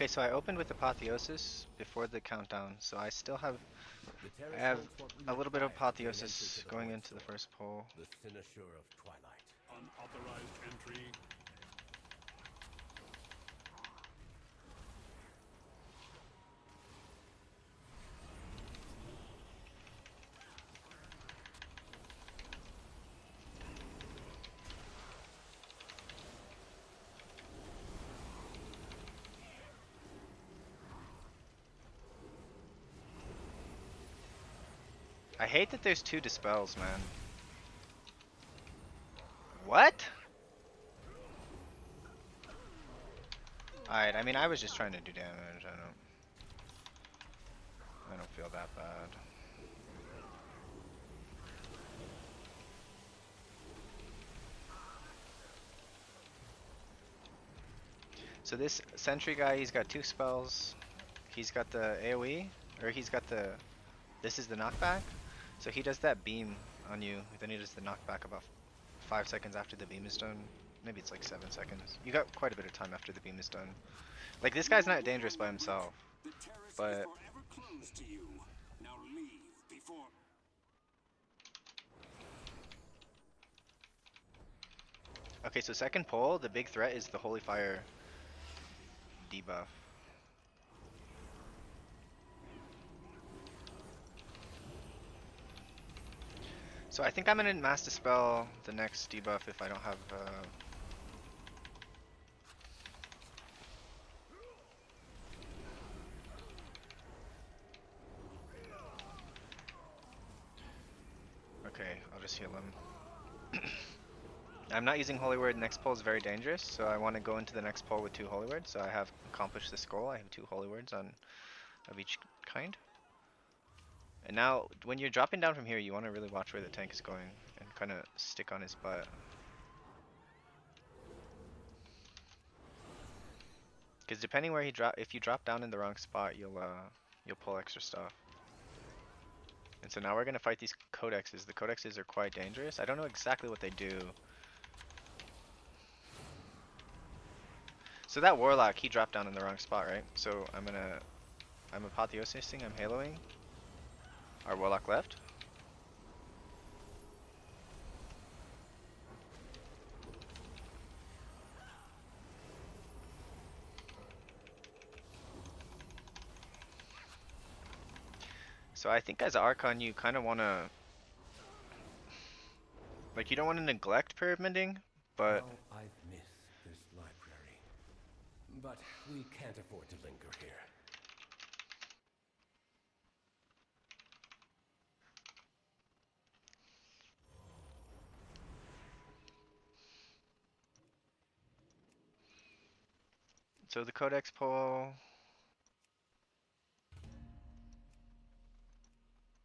Okay, so I opened with Apotheosis before the countdown, so I have a little bit of Apotheosis going into the first pull. The cynosure of twilight. Unauthorized entry. I hate that there's 2 dispels, man. What? Alright, I mean I was just trying to do damage. I don't feel that bad. So this sentry guy, he's got 2 spells. He's got the AoE, or he's got the, this is the knockback. So he does that beam on you, then he does the knockback about 5 seconds after the beam is done. Maybe it's like 7 seconds. You got quite a bit of time after the beam is done. Like, this guy's not dangerous by himself, but okay, so second pull, the big threat is the Holy Fire debuff. So I think I'm gonna mass dispel the next debuff if I don't have okay, I'll just heal him. I'm not using Holy Word. Next pull is very dangerous, so I want to go into the next pull with 2 Holy Words. So I have accomplished this goal. I have 2 Holy Words on of each kind. And now, when you're dropping down from here, you want to really watch where the tank is going and kind of stick on his butt. Because depending where he if you drop down in the wrong spot, you'll pull extra stuff. And so now we're gonna fight these codexes. The codexes are quite dangerous. I don't know exactly what they do. So that warlock, he dropped down in the wrong spot, right? So I'm apotheosising, I'm haloing. Our warlock left. So I think as Archon, you kind of want to, like, you don't want to neglect pyramiding, but Now I've missed this library. But we can't afford to linger here. so the codex pull,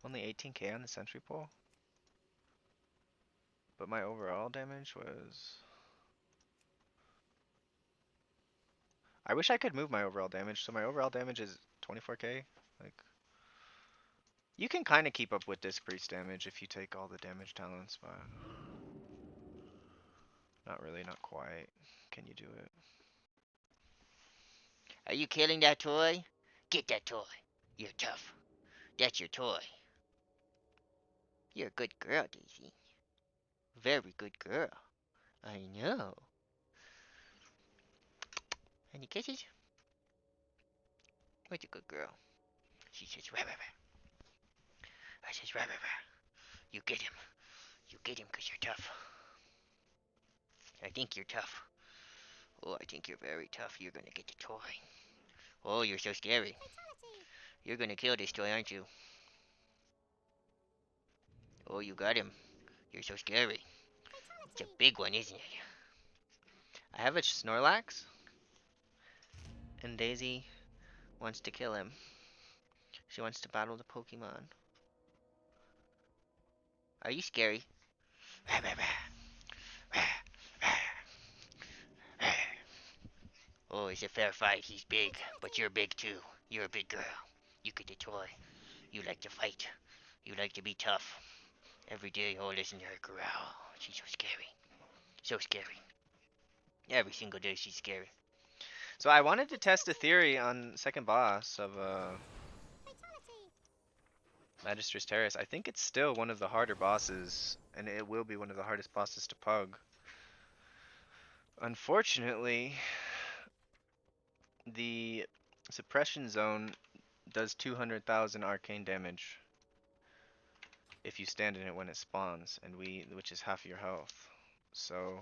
only 18k on the sentry pull, but my overall damage was, I wish I could move my overall damage. So my overall damage is 24k. Like, you can kind of keep up with this priest damage if you take all the damage talents, but not really, not quite. Can you do it? Are you killing that toy? Get that toy. You're tough. That's your toy. You're a good girl, Daisy. Very good girl. I know. Any kisses? What's a good girl? She says, rah, rah, rah. I says, rah, rah, rah. You get him. You get him because you're tough. I think you're tough. Oh, I think you're very tough. You're gonna get the toy. Oh, you're so scary. You're gonna kill this toy, aren't you? Oh, you got him. You're so scary. It's a big one, isn't it? I have a Snorlax, and Daisy wants to kill him. She wants to battle the Pokemon. Are you scary? Rah, rah, rah. Rah, rah, rah. Oh, it's a fair fight. He's big, but you're big too. You're a big girl. You get the toy. You like to fight. You like to be tough. Every day, oh, listen to her growl. She's so scary. So scary. Every single day she's scary. So I wanted to test a theory on second boss of Magister's Terrace. I think it's still one of the harder bosses, and it will be one of the hardest bosses to pug. Unfortunately, the suppression zone does 200,000 arcane damage if you stand in it when it spawns, and which is half your health. So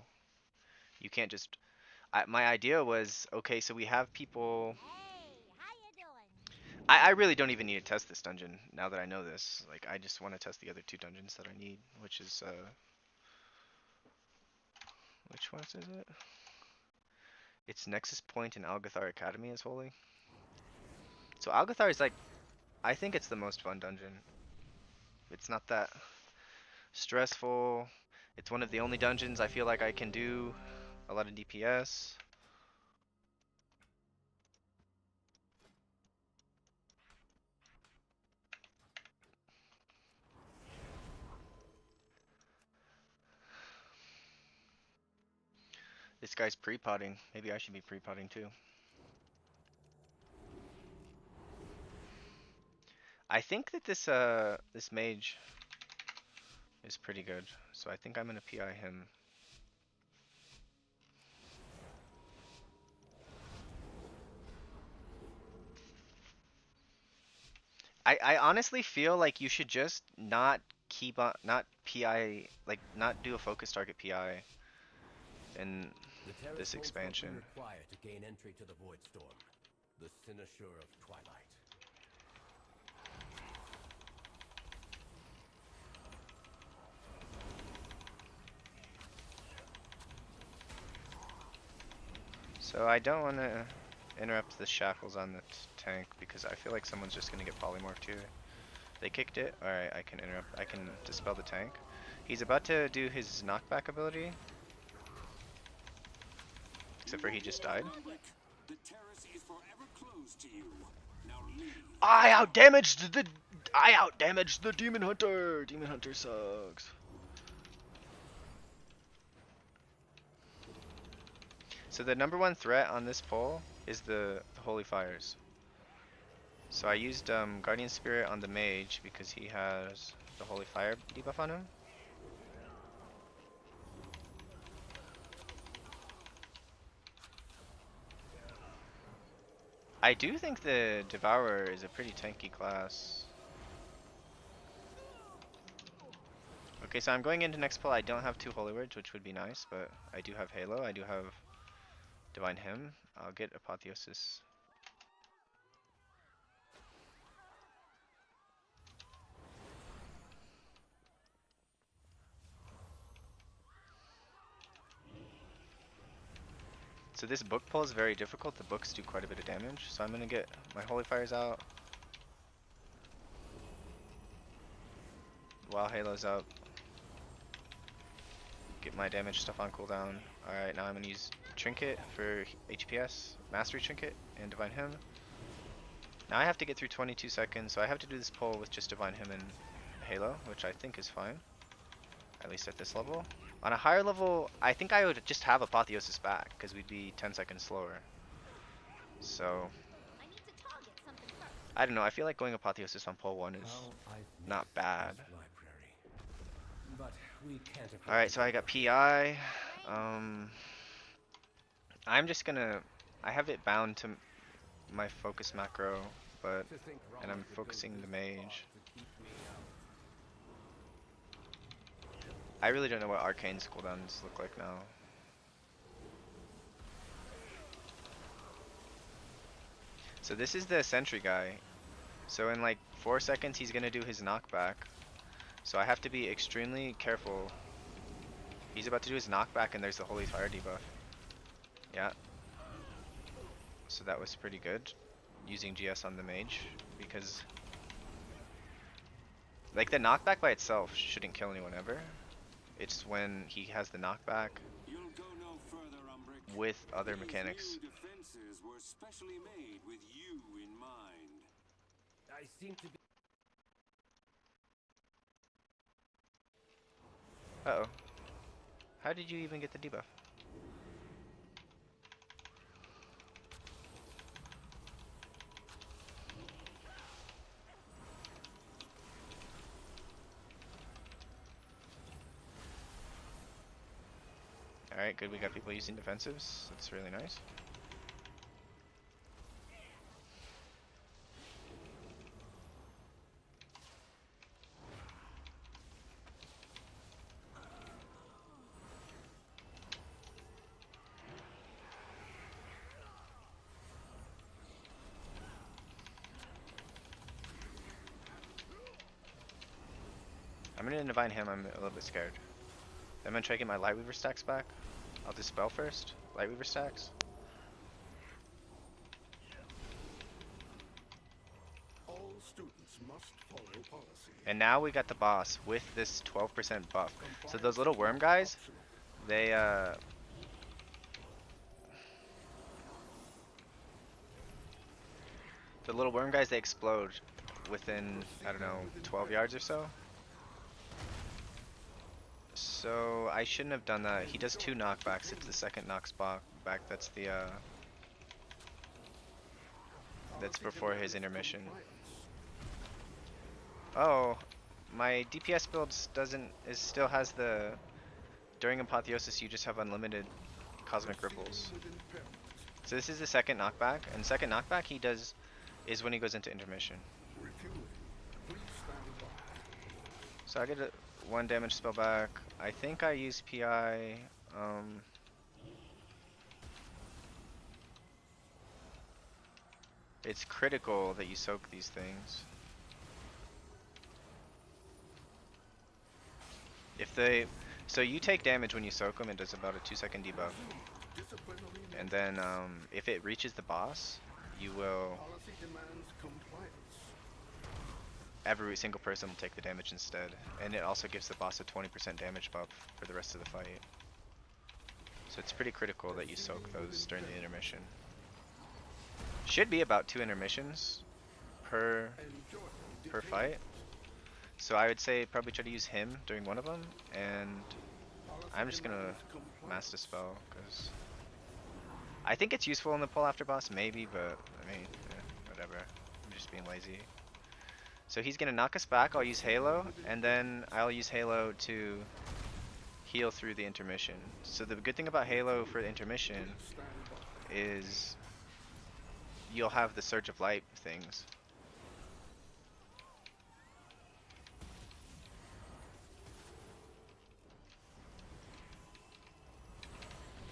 you can't just. My idea was, okay, so we have people. I really don't even need to test this dungeon now that I know this. Like, I just want to test the other two dungeons that I need, which is which ones is it? It's Nexus Point and Algathar Academy is holy. So Algathar is like, I think it's the most fun dungeon. It's not that stressful. It's one of the only dungeons I feel like I can do a lot of DPS. This guy's pre-potting. Maybe I should be pre-potting too. I think that this mage is pretty good, so I think I'm gonna PI him. I honestly feel like you should just not keep on, not PI, like not do a focus target PI in The terrace this holds what we expansion. require to gain entry to the Void Storm, the cynosure of Twilight. So I don't want to interrupt the shackles on the tank because I feel like someone's just gonna get polymorphed here. They kicked it. Alright, I can interrupt. I can dispel the tank. He's about to do his knockback ability. Except for he just died. The terrace is forever closed to you. Now leave. I outdamaged the Demon Hunter. Demon Hunter sucks. So the number one threat on this pole is the Holy Fires. So I used Guardian Spirit on the mage because he has the Holy Fire debuff on him. I do think the Devourer is a pretty tanky class. Okay, so I'm going into next pull. I don't have two Holy Words, which would be nice, but I do have Halo. I do have Divine Hymn. I'll get Apotheosis. So this book pull is very difficult. The books do quite a bit of damage. So I'm going to get my Holy Fires out. While Halo's up. Get my damage stuff on cooldown. Alright, now I'm going to use Trinket for HPS, Mastery Trinket, and Divine Hymn. Now I have to get through 22 seconds, so I have to do this pull with just Divine Hymn and Halo, which I think is fine. At least at this level. On a higher level, I think I would just have Apotheosis back, because we'd be 10 seconds slower. So, I don't know, I feel like going Apotheosis on pull 1 is not bad. Alright, so I got PI. I'm just gonna... I have it bound to my focus macro, and I'm focusing the mage. I really don't know what Arcane's cooldowns look like now. So this is the sentry guy. So in like 4 seconds he's gonna do his knockback. So I have to be extremely careful. He's about to do his knockback and there's the Holy Fire debuff. Yeah. So that was pretty good. Using GS on the mage. Because like the knockback by itself shouldn't kill anyone ever. It's when he has the knockback You'll go no further, Umbric. with other These mechanics. new defenses were specially made with you in mind. I seem to be. Uh-oh. How did you even get the debuff? Alright, good, we got people using defensives. That's really nice. I'm gonna divine him, I'm a little bit scared. I'm gonna try to get my Lightweaver stacks back. I'll dispel first. Lightweaver stacks. All students must follow policy. And now we got the boss with this 12% buff. So those little worm guys, they the little worm guys, they explode within, I don't know, 12 yards or so. So I shouldn't have done that. He does 2 knockbacks. It's the second knockback. That's the that's before his intermission. Oh, my DPS builds still has the during apotheosis you just have unlimited cosmic ripples. So this is the second knockback, and second knockback he does is when he goes into intermission. So I get a 1 damage spell back. I think I use PI. It's critical that you soak these things. So you take damage when you soak them. It does about a 2-second debuff. And then if it reaches the boss, you will. Every single person will take the damage instead, and it also gives the boss a 20% damage buff for the rest of the fight. So it's pretty critical that you soak those during the intermission. Should be about 2 intermissions per fight. So I would say probably try to use him during one of them, and I'm just gonna mass dispel because I think it's useful in the pull after boss, maybe, but I mean, whatever. I'm just being lazy. So he's gonna knock us back. I'll use Halo, and then I'll use Halo to heal through the intermission. So the good thing about Halo for the intermission is you'll have the Surge of Light things.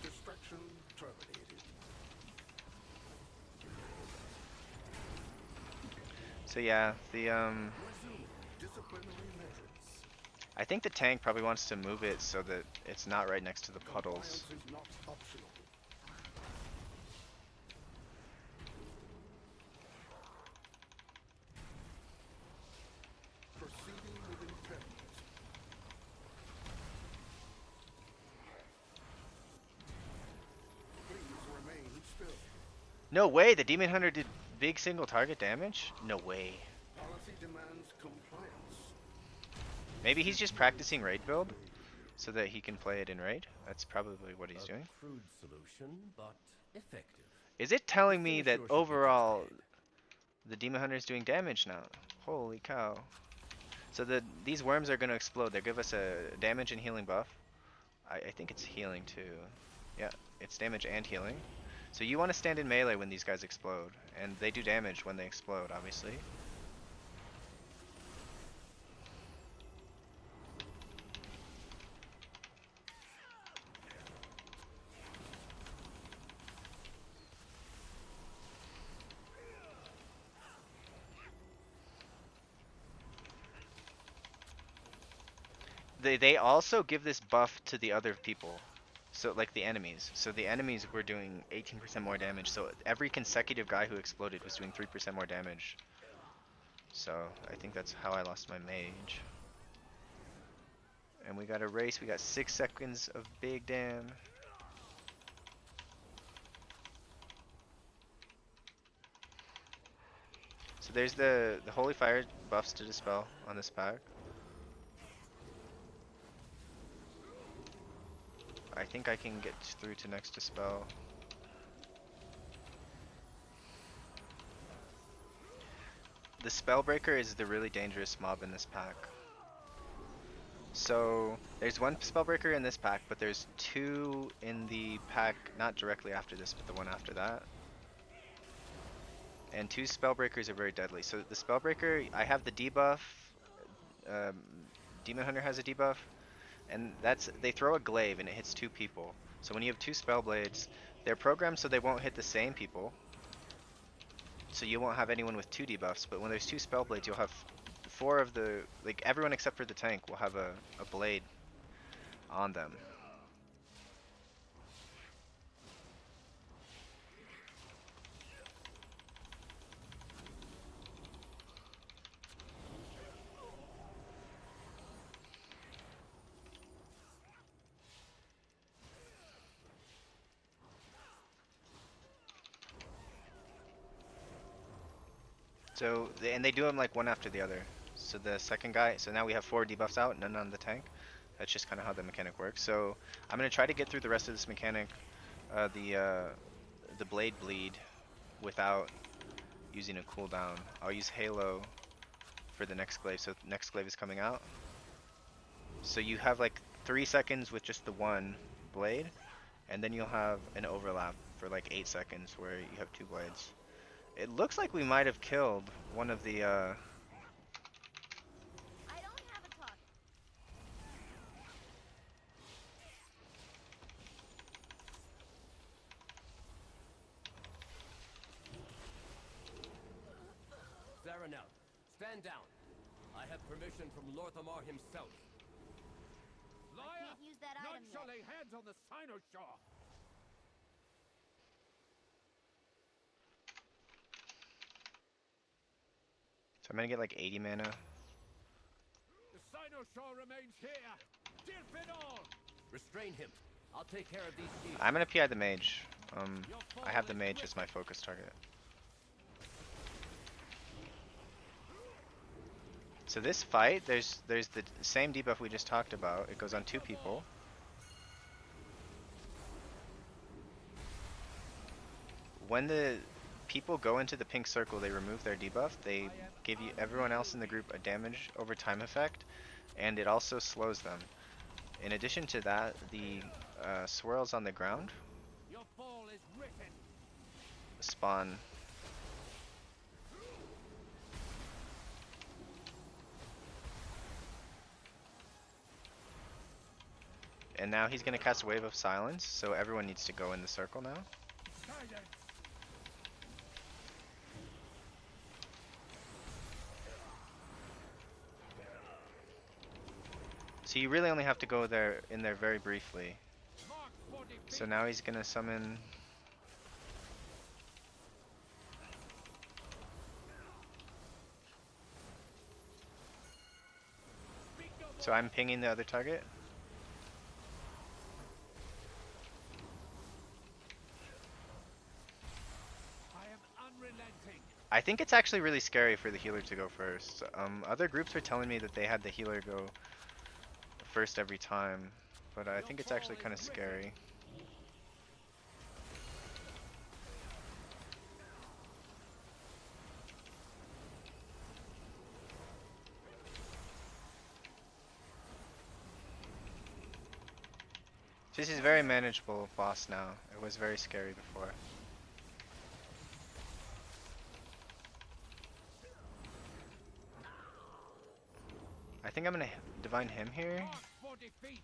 Distraction terminated. So yeah, the I think the tank probably wants to move it so that it's not right next to the puddles. Is not optional. Proceeding with intent. Please remain still. No way, the Demon Hunter did big single target damage? No way. Policy demands compliance. Maybe he's just practicing raid build so that he can play it in raid. That's probably what he's doing. Crude solution, but effective. Is it telling me Finish that your ship overall instead. the Demon Hunter is doing damage now? Holy cow. So these worms are going to explode. They give us a damage and healing buff. I think it's healing too. Yeah, it's damage and healing. So you want to stand in melee when these guys explode. And they do damage when they explode, obviously. They also give this buff to the other people. So like the enemies. So the enemies were doing 18% more damage. So every consecutive guy who exploded was doing 3% more damage. So I think that's how I lost my mage. And we got a race. We got 6 seconds of big dam. So there's the holy fire buffs to dispel on this pack. I think I can get through to next dispel. The Spellbreaker is the really dangerous mob in this pack. So there's one spellbreaker in this pack, but there's two in the pack not directly after this, but the one after that. And two spellbreakers are very deadly. So the spellbreaker, I have the debuff. Um, Demon Hunter has a debuff, and they throw a glaive and it hits two people. So when you have two spellblades, they're programmed so they won't hit the same people. So you won't have anyone with two debuffs. But when there's two spellblades, you'll have four of the everyone except for the tank will have a blade on them. So, and they do them like one after the other. So the second guy, so now we have 4 debuffs out, none on the tank. That's just kind of how the mechanic works. So I'm gonna try to get through the rest of this mechanic, the blade bleed, without using a cooldown. I'll use Halo for the next glaive. So next glaive is coming out. So you have like 3 seconds with just the one blade, and then you'll have an overlap for like 8 seconds where you have 2 blades. It looks like we might have killed one of the I don't have a target. Zaranel, stand down. I have permission from Lorthamar himself. I can't use that None item shall yet. lay hands on the Cynosure. So I'm gonna get like 80 mana. The Cynosure remains here. Dilphin Restrain him. I'll take care of these shields. I'm gonna PI the mage. I have the mage as my focus target. So this fight, there's the same debuff we just talked about. It goes on 2 people. When the people go into the pink circle, they remove their debuff. They give you everyone else in the group a damage over time effect, and it also slows them. In addition to that, the swirls on the ground Your fall is written. spawn. And now he's gonna cast Wave of Silence, so everyone needs to go in the circle now. Silence. So you really only have to go in there very briefly. Mark 40 feet. So now he's gonna summon. Speak no more. So I'm pinging the other target. I am unrelenting. I think it's actually really scary for the healer to go first. Other groups are telling me that they had the healer go first every time, but I think it's actually kind of scary. This is very manageable boss now. It was very scary before. I think I'm gonna divine him here. Mark 40 feet.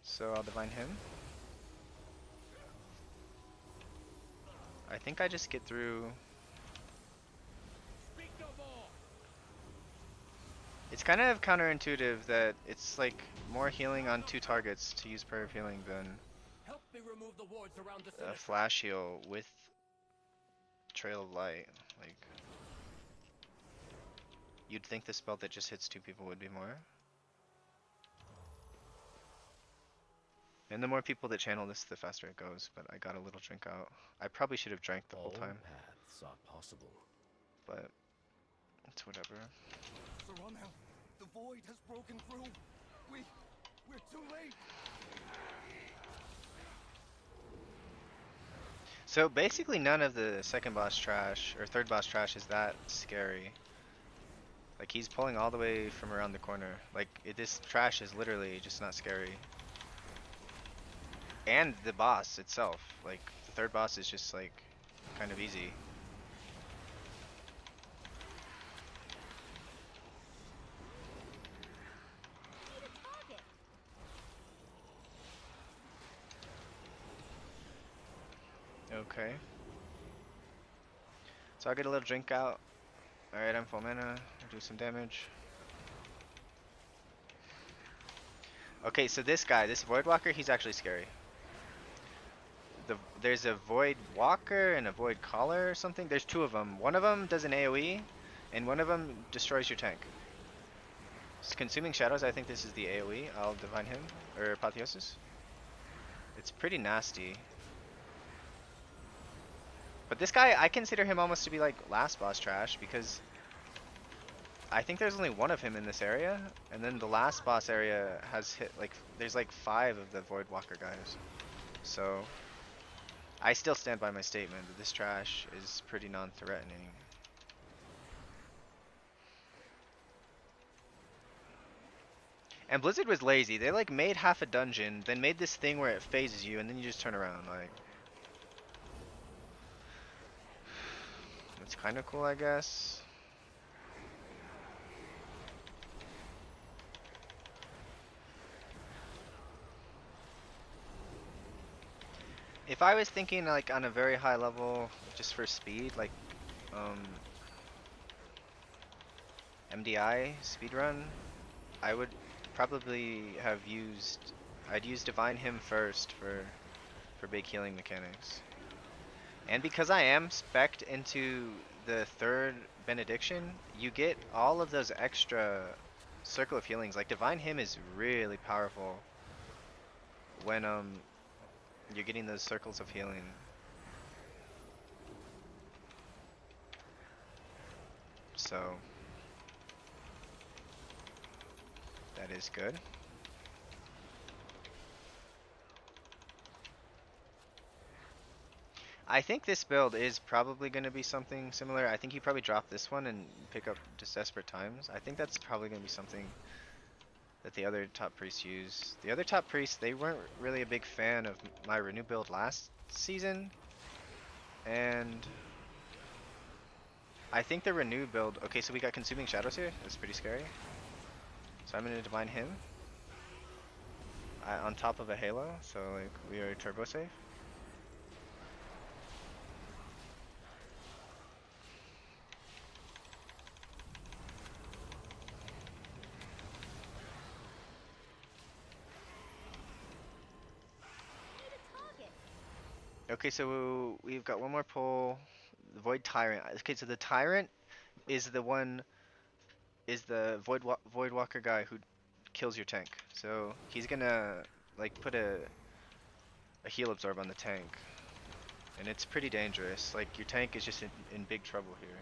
So I'll divine him. I think I just get through. Speak no more. It's kind of counterintuitive that it's like more healing on 2 targets to use prayer of healing than Help me remove the wards around the a center. flash heal with Trail of Light. Like, you'd think the spell that just hits 2 people would be more. And the more people that channel this, the faster it goes, but I got a little drink out. I probably should have drank the whole time, paths are possible. but it's whatever. Zaranel, the void has broken through. We're too late. So basically none of the second boss trash, or third boss trash is that scary. Like he's pulling all the way from around the corner. Like this trash is literally just not scary. And the boss itself, like the third boss is just like kind of easy. Need a target. Okay. So I'll get a little drink out. Alright, I'm full mana. I'll do some damage. Okay, so this guy, this Void Walker, he's actually scary. There's a Void Walker and a Void Caller or something. There's two of them. One of them does an AoE, and one of them destroys your tank. Consuming Shadows, I think this is the AoE. I'll divine him, or Apotheosis. It's pretty nasty. But this guy, I consider him almost to be like last boss trash, because I think there's only one of him in this area, and then the last boss area has hit like, there's like 5 of the Void Walker guys. So I still stand by my statement that this trash is pretty non-threatening. And Blizzard was lazy. They like made half a dungeon, then made this thing where it phases you, and then you just turn around. Like, it's kind of cool, I guess. If I was thinking like on a very high level, just for speed, like MDI speedrun, I would probably have used, I'd use Divine Him first for big healing mechanics. And because I am spec'd into the third benediction, you get all of those extra circle of healings. Like Divine Him is really powerful when you're getting those circles of healing. So that is good. I think this build is probably going to be something similar. I think you probably drop this one and pick up just Desperate Times. I think that's probably going to be something that the other top priests use. The other top priests, they weren't really a big fan of my Renew build last season. And I think the Renew build... Okay, so we got Consuming Shadows here. That's pretty scary. So I'm going to Divine Him. On top of a Halo, so like we are turbo safe. Okay, so we've got one more pull. The Void Tyrant. Okay, so the Tyrant is the one, is the Void Walker guy who kills your tank. So he's gonna like put a heal absorb on the tank, and it's pretty dangerous. Like your tank is just in big trouble here.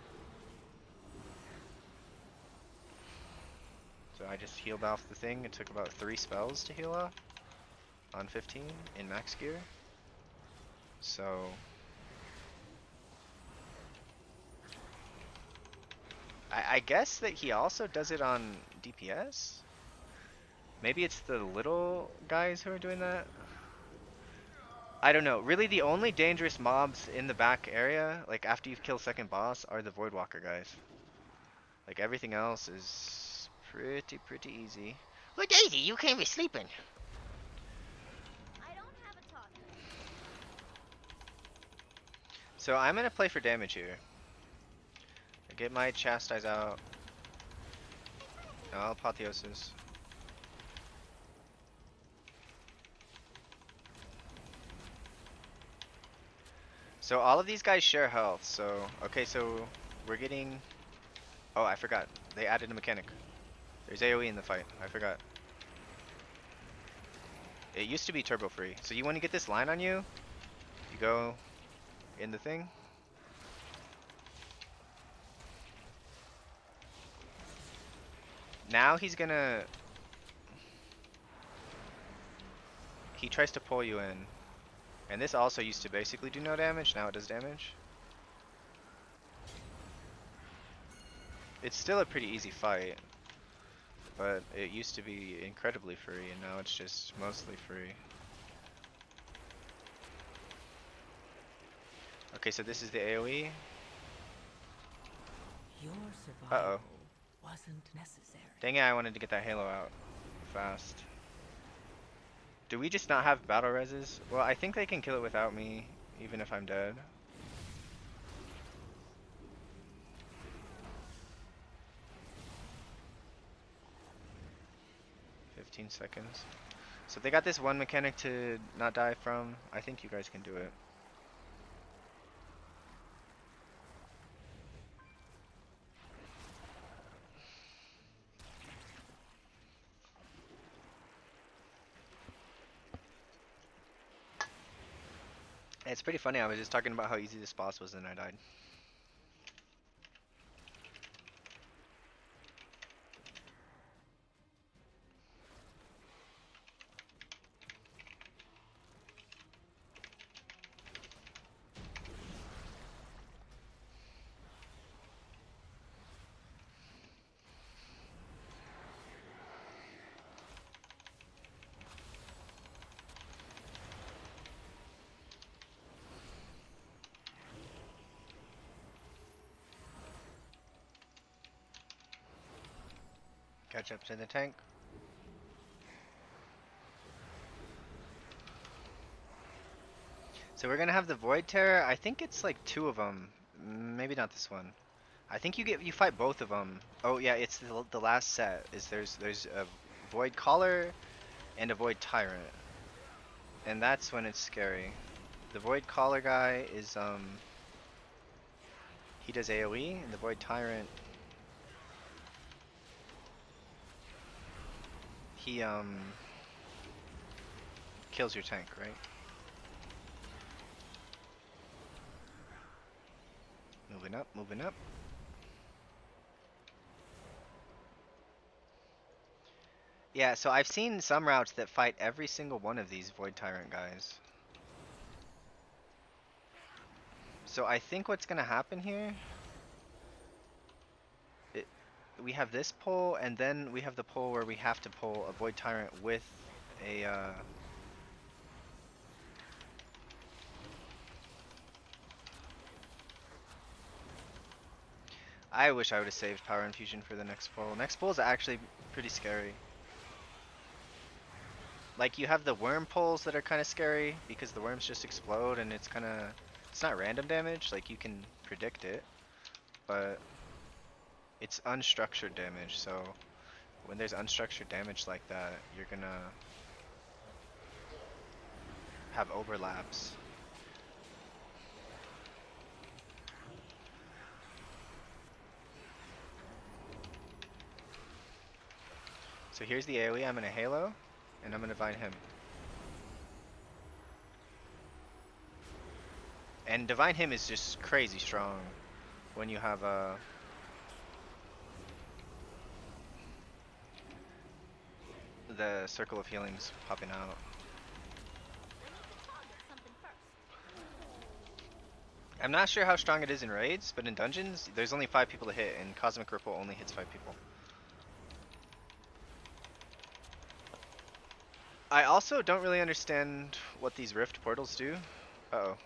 So I just healed off the thing. It took about 3 spells to heal off on 15 in max gear. So I guess that he also does it on DPS? Maybe it's the little guys who are doing that? I don't know. Really, the only dangerous mobs in the back area, like after you kill second boss, are the Voidwalker guys. Like everything else is pretty easy. Well, Daisy, you can't be sleeping. I don't have a target. So I'm gonna play for damage here. Get my Chastise out. Oh, Apotheosis. So all of these guys share health, so... Okay, so we're getting... Oh, I forgot. They added a mechanic. There's AoE in the fight. I forgot. It used to be turbo free. So you want to get this line on you, you go in the thing. Now he's gonna... He tries to pull you in. And this also used to basically do no damage, now it does damage. It's still a pretty easy fight, but it used to be incredibly free, and now it's just mostly free. Okay, so this is the AoE. Your Uh-oh. survival wasn't necessary. Dang it, I wanted to get that Halo out fast. Do we just not have battle reses? Well, I think they can kill it without me, even if I'm dead. Seconds. So they got this one mechanic to not die from. I think you guys can do it. It's pretty funny, I was just talking about how easy this boss was and I died. Catch up to the tank. So we're gonna have the Void Terror. I think it's like 2 of them. Maybe not this one. I think you fight both of them. Oh yeah, it's the last set. There's a Void Caller and a Void Tyrant, and that's when it's scary. The Void Caller guy is he does AoE, and the Void Tyrant he kills your tank, right? Moving up, moving up. Yeah, so I've seen some routes that fight every single one of these Void Tyrant guys. So I think what's gonna happen here, we have this pull, and then we have the pull where we have to pull a Void Tyrant with a I wish I would have saved Power Infusion for the next pull. Next pull is actually pretty scary. Like, you have the worm pulls that are kind of scary because the worms just explode and it's not random damage, like you can predict it, but it's unstructured damage. So when there's unstructured damage like that, you're gonna have overlaps. So here's the AoE. I'm gonna Halo, and I'm gonna Divine Him. And Divine Him is just crazy strong when you have the Circle of Healings popping out. I need to target something first. I'm not sure how strong it is in raids, but in dungeons, there's only 5 people to hit, and Cosmic Ripple only hits 5 people. I also don't really understand what these rift portals do. Uh-oh.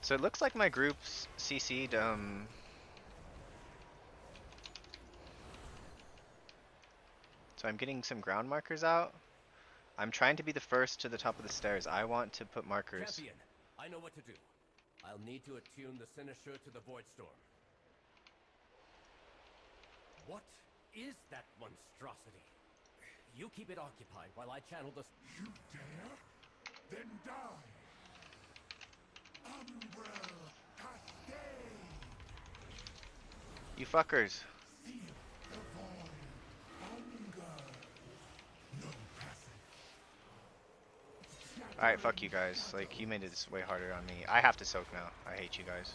So it looks like my group's CC'd, so I'm getting some ground markers out. I'm trying to be the first to the top of the stairs. I want to put markers. Champion, I know what to do. I'll need to attune the Cynosure to the Void Storm. What is that monstrosity? You keep it occupied while I channel the... You dare? Then die! Umbrella Cascade! You fuckers. Feel the void. Hunger. No passage. Alright, fuck you guys. Like, you made this way harder on me. I have to soak now. I hate you guys.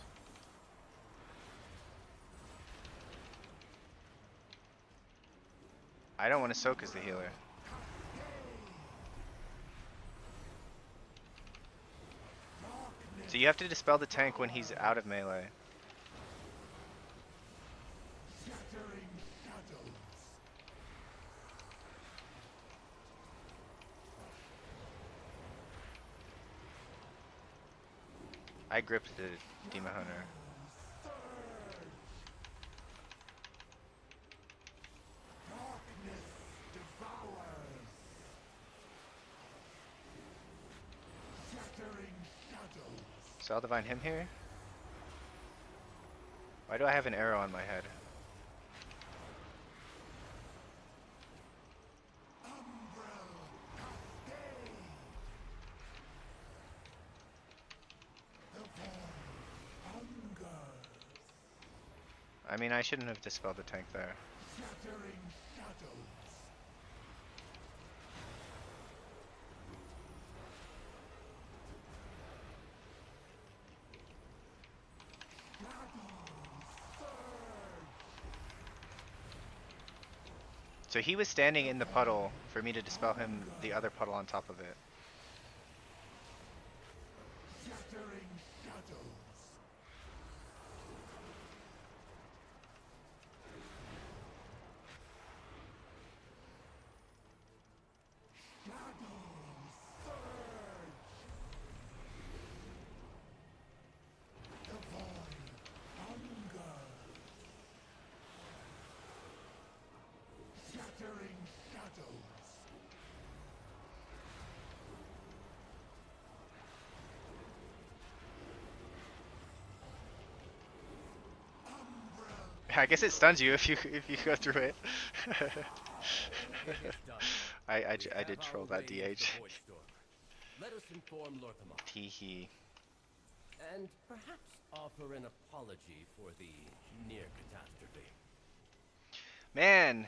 I don't want to soak as the healer. So you have to dispel the tank when he's out of melee. I gripped the Demon Hunter. So I'll divine him here. Why do I have an arrow on my head? I mean, I shouldn't have dispelled the tank there. So he was standing in the puddle for me to dispel him, the other puddle on top of it. I guess it stuns you if you go through it. It gets done. I did troll that DH. Let us inform Lorthamar, Teehee. and perhaps offer an apology for the near catastrophe. Man.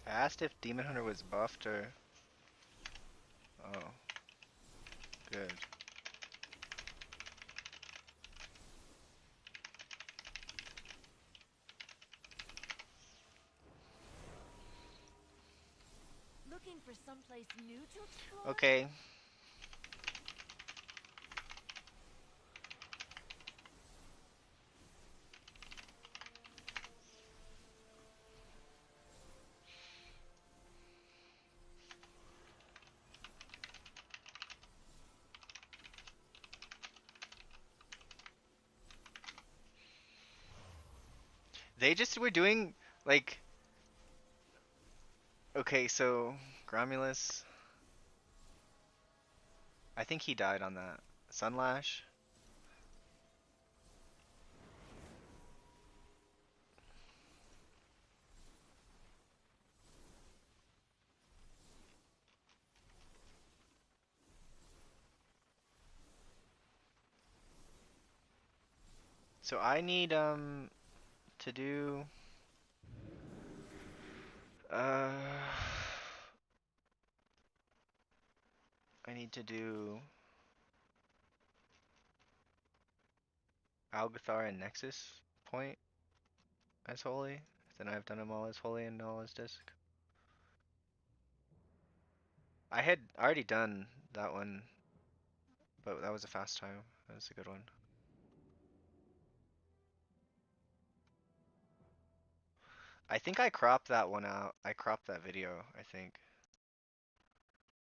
I asked if Demon Hunter was buffed or... Oh. Good. Looking for someplace new to explore? Okay. They just were doing, like... Okay, so... Gromulus... I think he died on that. Sunlash? So I need, to do... I need to do... Algathar and Nexus point as holy. Then I've done them all as holy and all as disc. I had already done that one, but that was a fast time. That was a good one. I think I cropped that one out. I cropped that video, I think.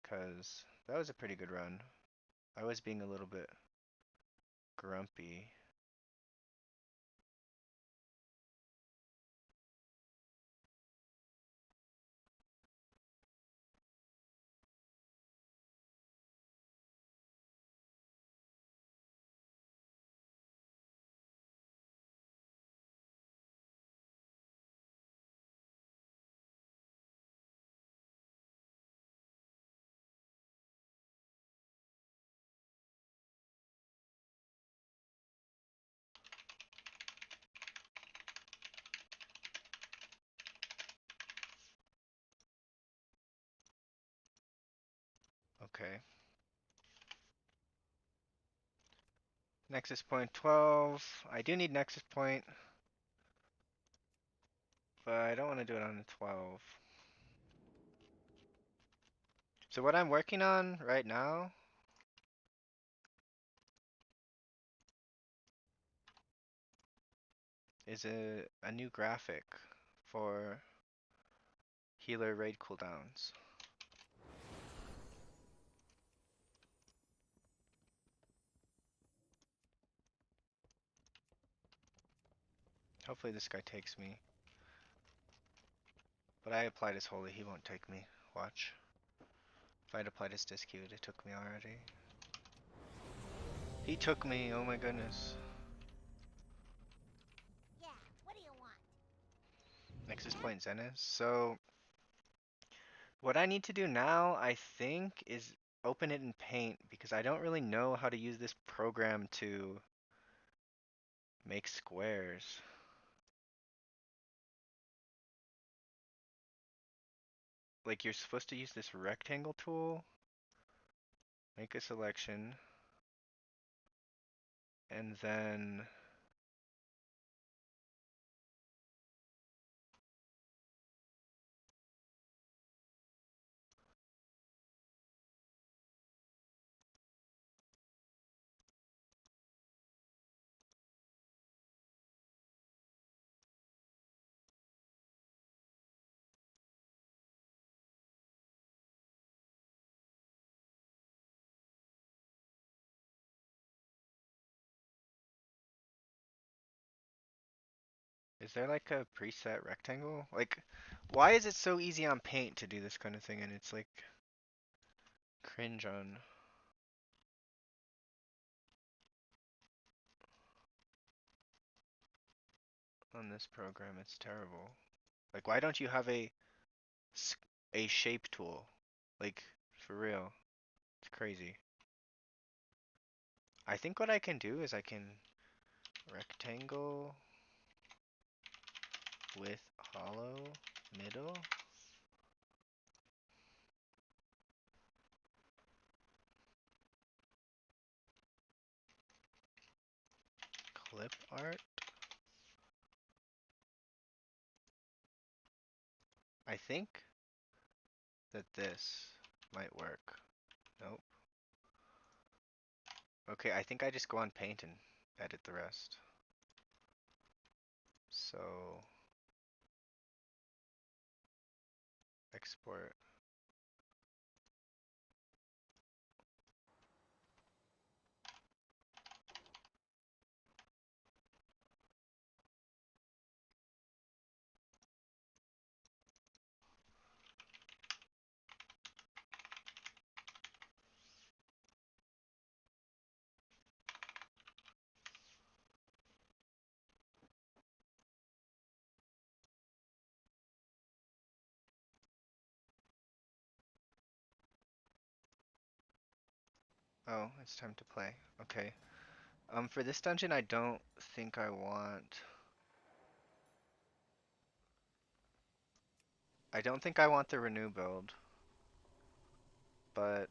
Because that was a pretty good run. I was being a little bit grumpy. Okay. Nexus point 12. I do need Nexus point, but I don't want to do it on the 12. So what I'm working on right now is a new graphic for healer raid cooldowns. Hopefully this guy takes me. But I applied his holy, he won't take me. Watch. If I'd applied his disc, he would have took me already. He took me, oh my goodness. Yeah, what do you want? Nexus point Zenith. So what I need to do now, I think, is open it in Paint because I don't really know how to use this program to make squares. Like you're supposed to use this rectangle tool, make a selection, and then is there like a preset rectangle? Like, why is it so easy on Paint to do this kind of thing and it's like cringe on this program? It's terrible. Like, why don't you have a shape tool? Like, for real. It's crazy. I think what I can do is I can rectangle with hollow middle. Clip art. I think that this might work. Nope. Okay, I think I just go on Paint and edit the rest. So export. Oh, it's time to play. Okay. For this dungeon, I don't think I want. I don't think I want the renew build, but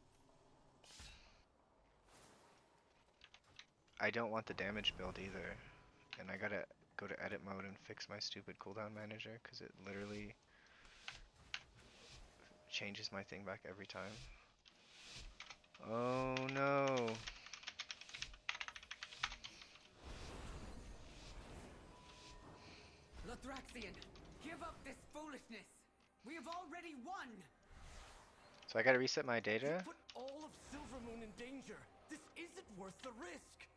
I don't want the damage build either. And I gotta go to edit mode and fix my stupid cooldown manager because it literally changes my thing back every time. Oh no. Lathraxian, give up this foolishness. We have already won. So I gotta reset my You data. put all of Silvermoon in danger. This isn't worth the risk.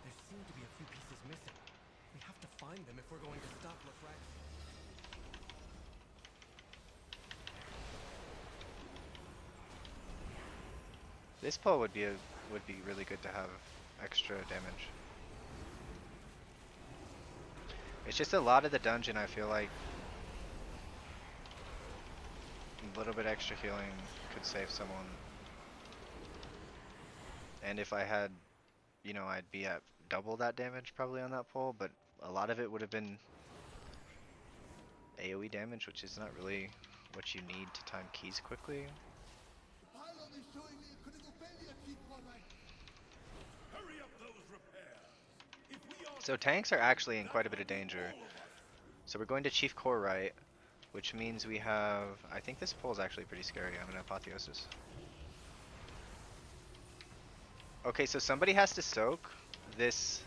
There seem to be a few pieces missing. We have to find them if we're going to stop Lathraxian. This pull would be really good to have extra damage. It's just a lot of the dungeon I feel like a little bit extra healing could save someone. And if I had, you know, I'd be at double that damage probably on that pull, but a lot of it would have been AoE damage, which is not really what you need to time keys quickly. The pylon is showing me a critical failure, Chief Warlike. Hurry! So tanks are actually in quite a bit of danger. So we're going to Chief Core right, which means we have... I think this pull is actually pretty scary. I'm an Apotheosis. Okay, so somebody has to soak this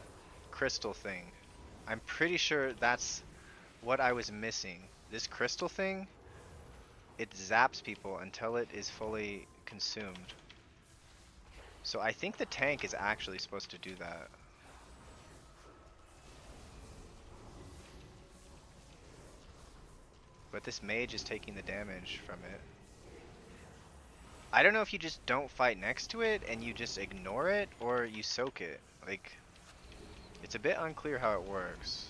crystal thing. I'm pretty sure that's what I was missing. This crystal thing, it zaps people until it is fully consumed. So I think the tank is actually supposed to do that. But this mage is taking the damage from it. I don't know if you just don't fight next to it and you just ignore it, or you soak it. Like, it's a bit unclear how it works.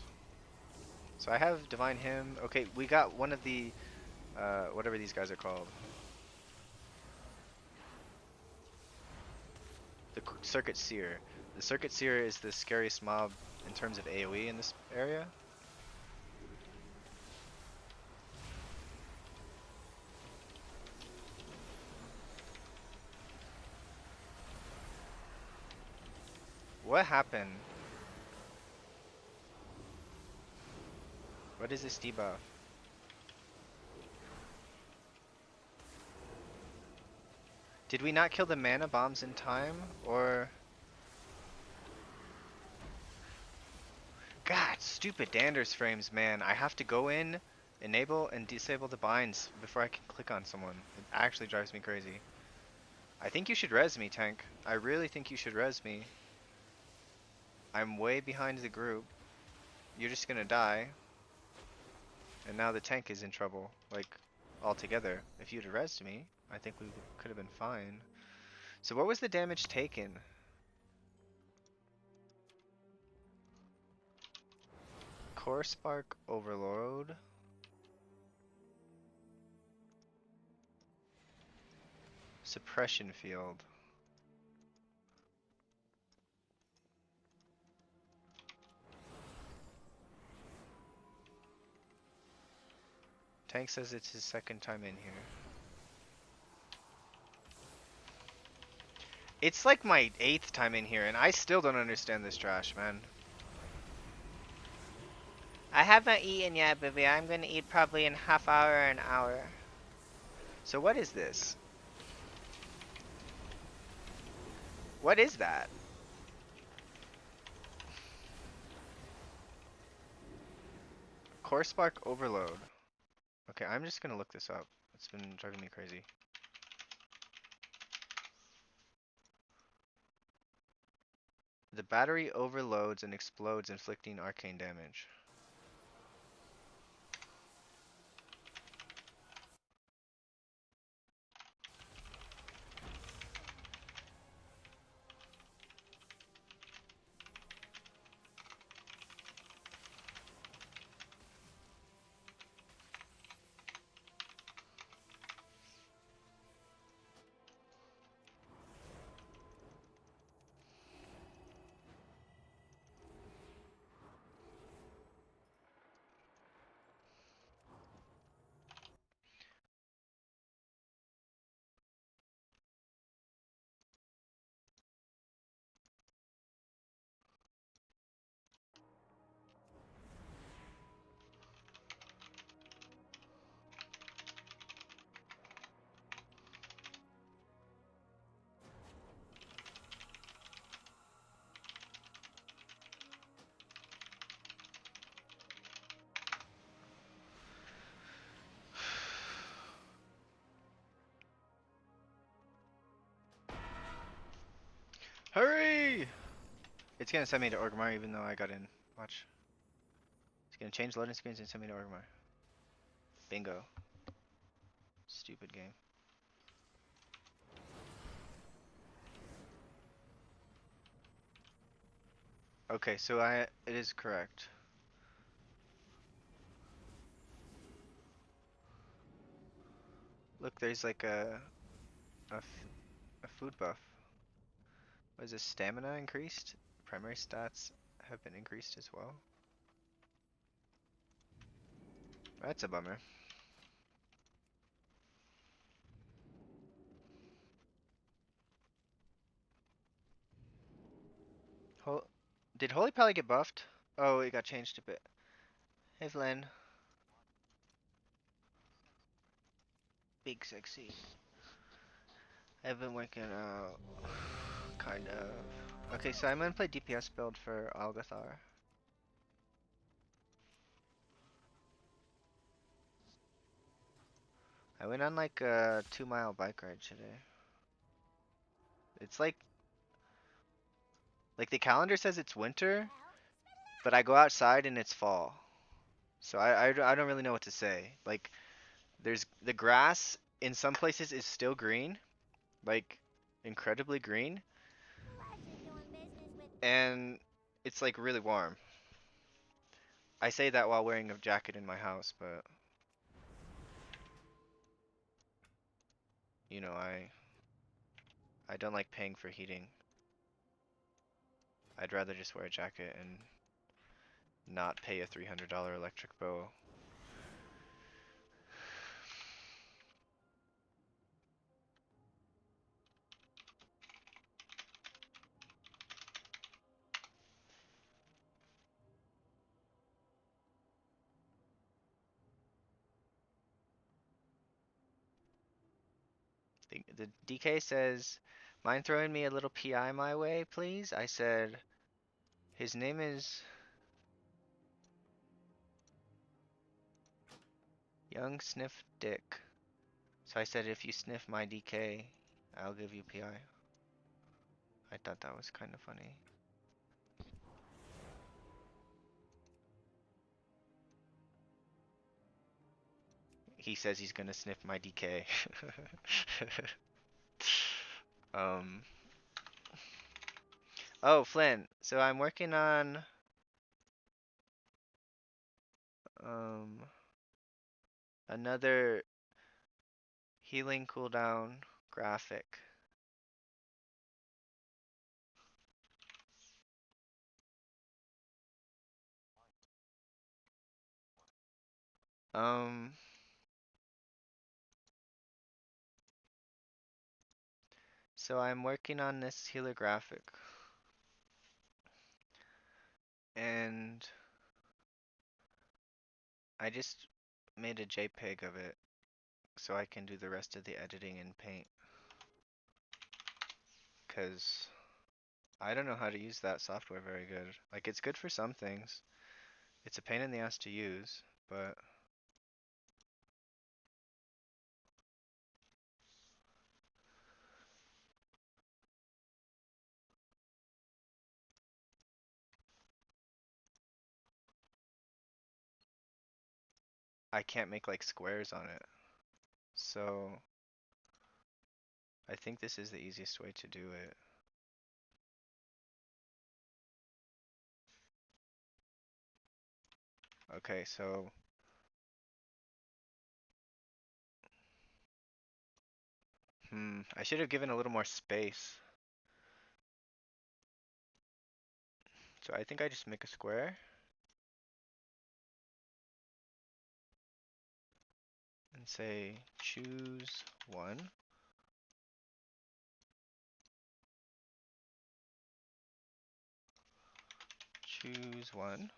So I have Divine Hymn. Okay, we got one of the, whatever these guys are called. The Circuit Seer. The Circuit Seer is the scariest mob in terms of AoE in this area. What happened? What is this debuff? Did we not kill the mana bombs in time? Or... God, stupid Dander's frames, man. I have to go in, enable, and disable the binds before I can click on someone. It actually drives me crazy. I think you should res me, tank. I really think you should res me. I'm way behind the group. You're just gonna die. And now the tank is in trouble, like, altogether. If you'd resed me, I think we could have been fine. So what was the damage taken? Core Spark Overload. Suppression Field. Tank says it's his second time in here. It's like my 8th time in here, and I still don't understand this trash, man. I haven't eaten yet, baby. I'm gonna eat probably in half hour or an hour. So what is this? What is that? Core Spark Overload. Okay, I'm just gonna look this up. It's been driving me crazy. The battery overloads and explodes, inflicting arcane damage. Hurry! It's gonna send me to Orgrimmar even though I got in. Watch. It's gonna change loading screens and send me to Orgrimmar. Bingo. Stupid game. Okay, so it is correct. Look, there's like a food buff. Was his stamina increased? Primary stats have been increased as well. That's a bummer. Did Holy Pally get buffed? Oh, it got changed a bit. Hey, Flynn. Big sexy. I've been working out. Kind of. Okay, so I'm gonna play DPS build for Algathar. I went on like a 2-mile bike ride today. It's like the calendar says it's winter, but I go outside and it's fall. So I don't really know what to say. Like there's the grass in some places is still green, like incredibly green, Pleasure doing business with. and it's like really warm. I say that while wearing a jacket in my house, but you know, I don't like paying for heating. I'd rather just wear a jacket and not pay a $300 electric bill. The DK says, mind throwing me a little PI my way, please? I said, his name is Young Sniff Dick. So I said, if you sniff my DK, I'll give you PI. I thought that was kind of funny. He says he's gonna sniff my DK. um. Oh, Flynn. So I'm working on um another healing cooldown graphic. Um. So I'm working on this healer graphic, and I just made a JPEG of it so I can do the rest of the editing in Paint. Cause I don't know how to use that software very good. Like it's good for some things. It's a pain in the ass to use, but I can't make like squares on it. So I think this is the easiest way to do it. Okay, so I should have given a little more space. So I think I just make a square and say choose one. Choose one.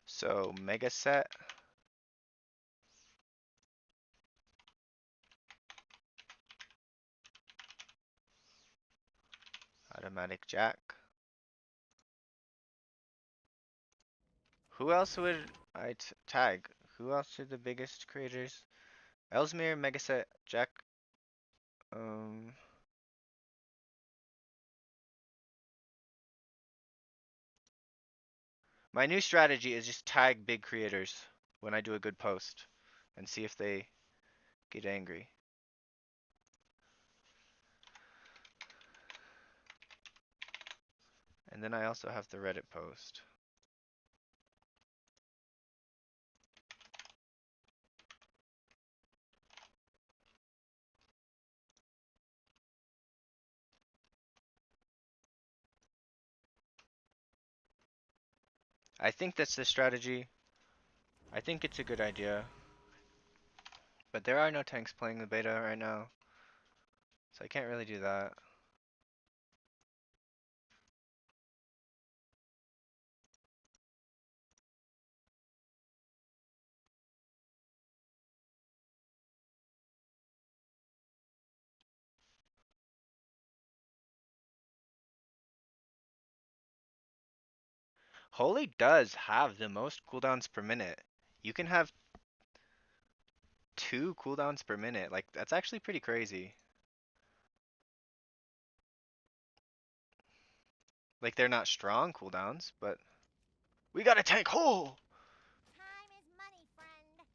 So mega set, automatic jack, Who else would I tag? Who else are the biggest creators? Ellesmere, Megaset, Jack. Um, my new strategy is just tag big creators when I do a good post and see if they get angry. And then I also have the Reddit post. I think that's the strategy. I think it's a good idea. But there are no tanks playing the beta right now. So I can't really do that. Holy does have the most cooldowns per minute. You can have 2 cooldowns per minute. Like, that's actually pretty crazy. Like, they're not strong cooldowns, but we got a tank hole! Time is money, friend.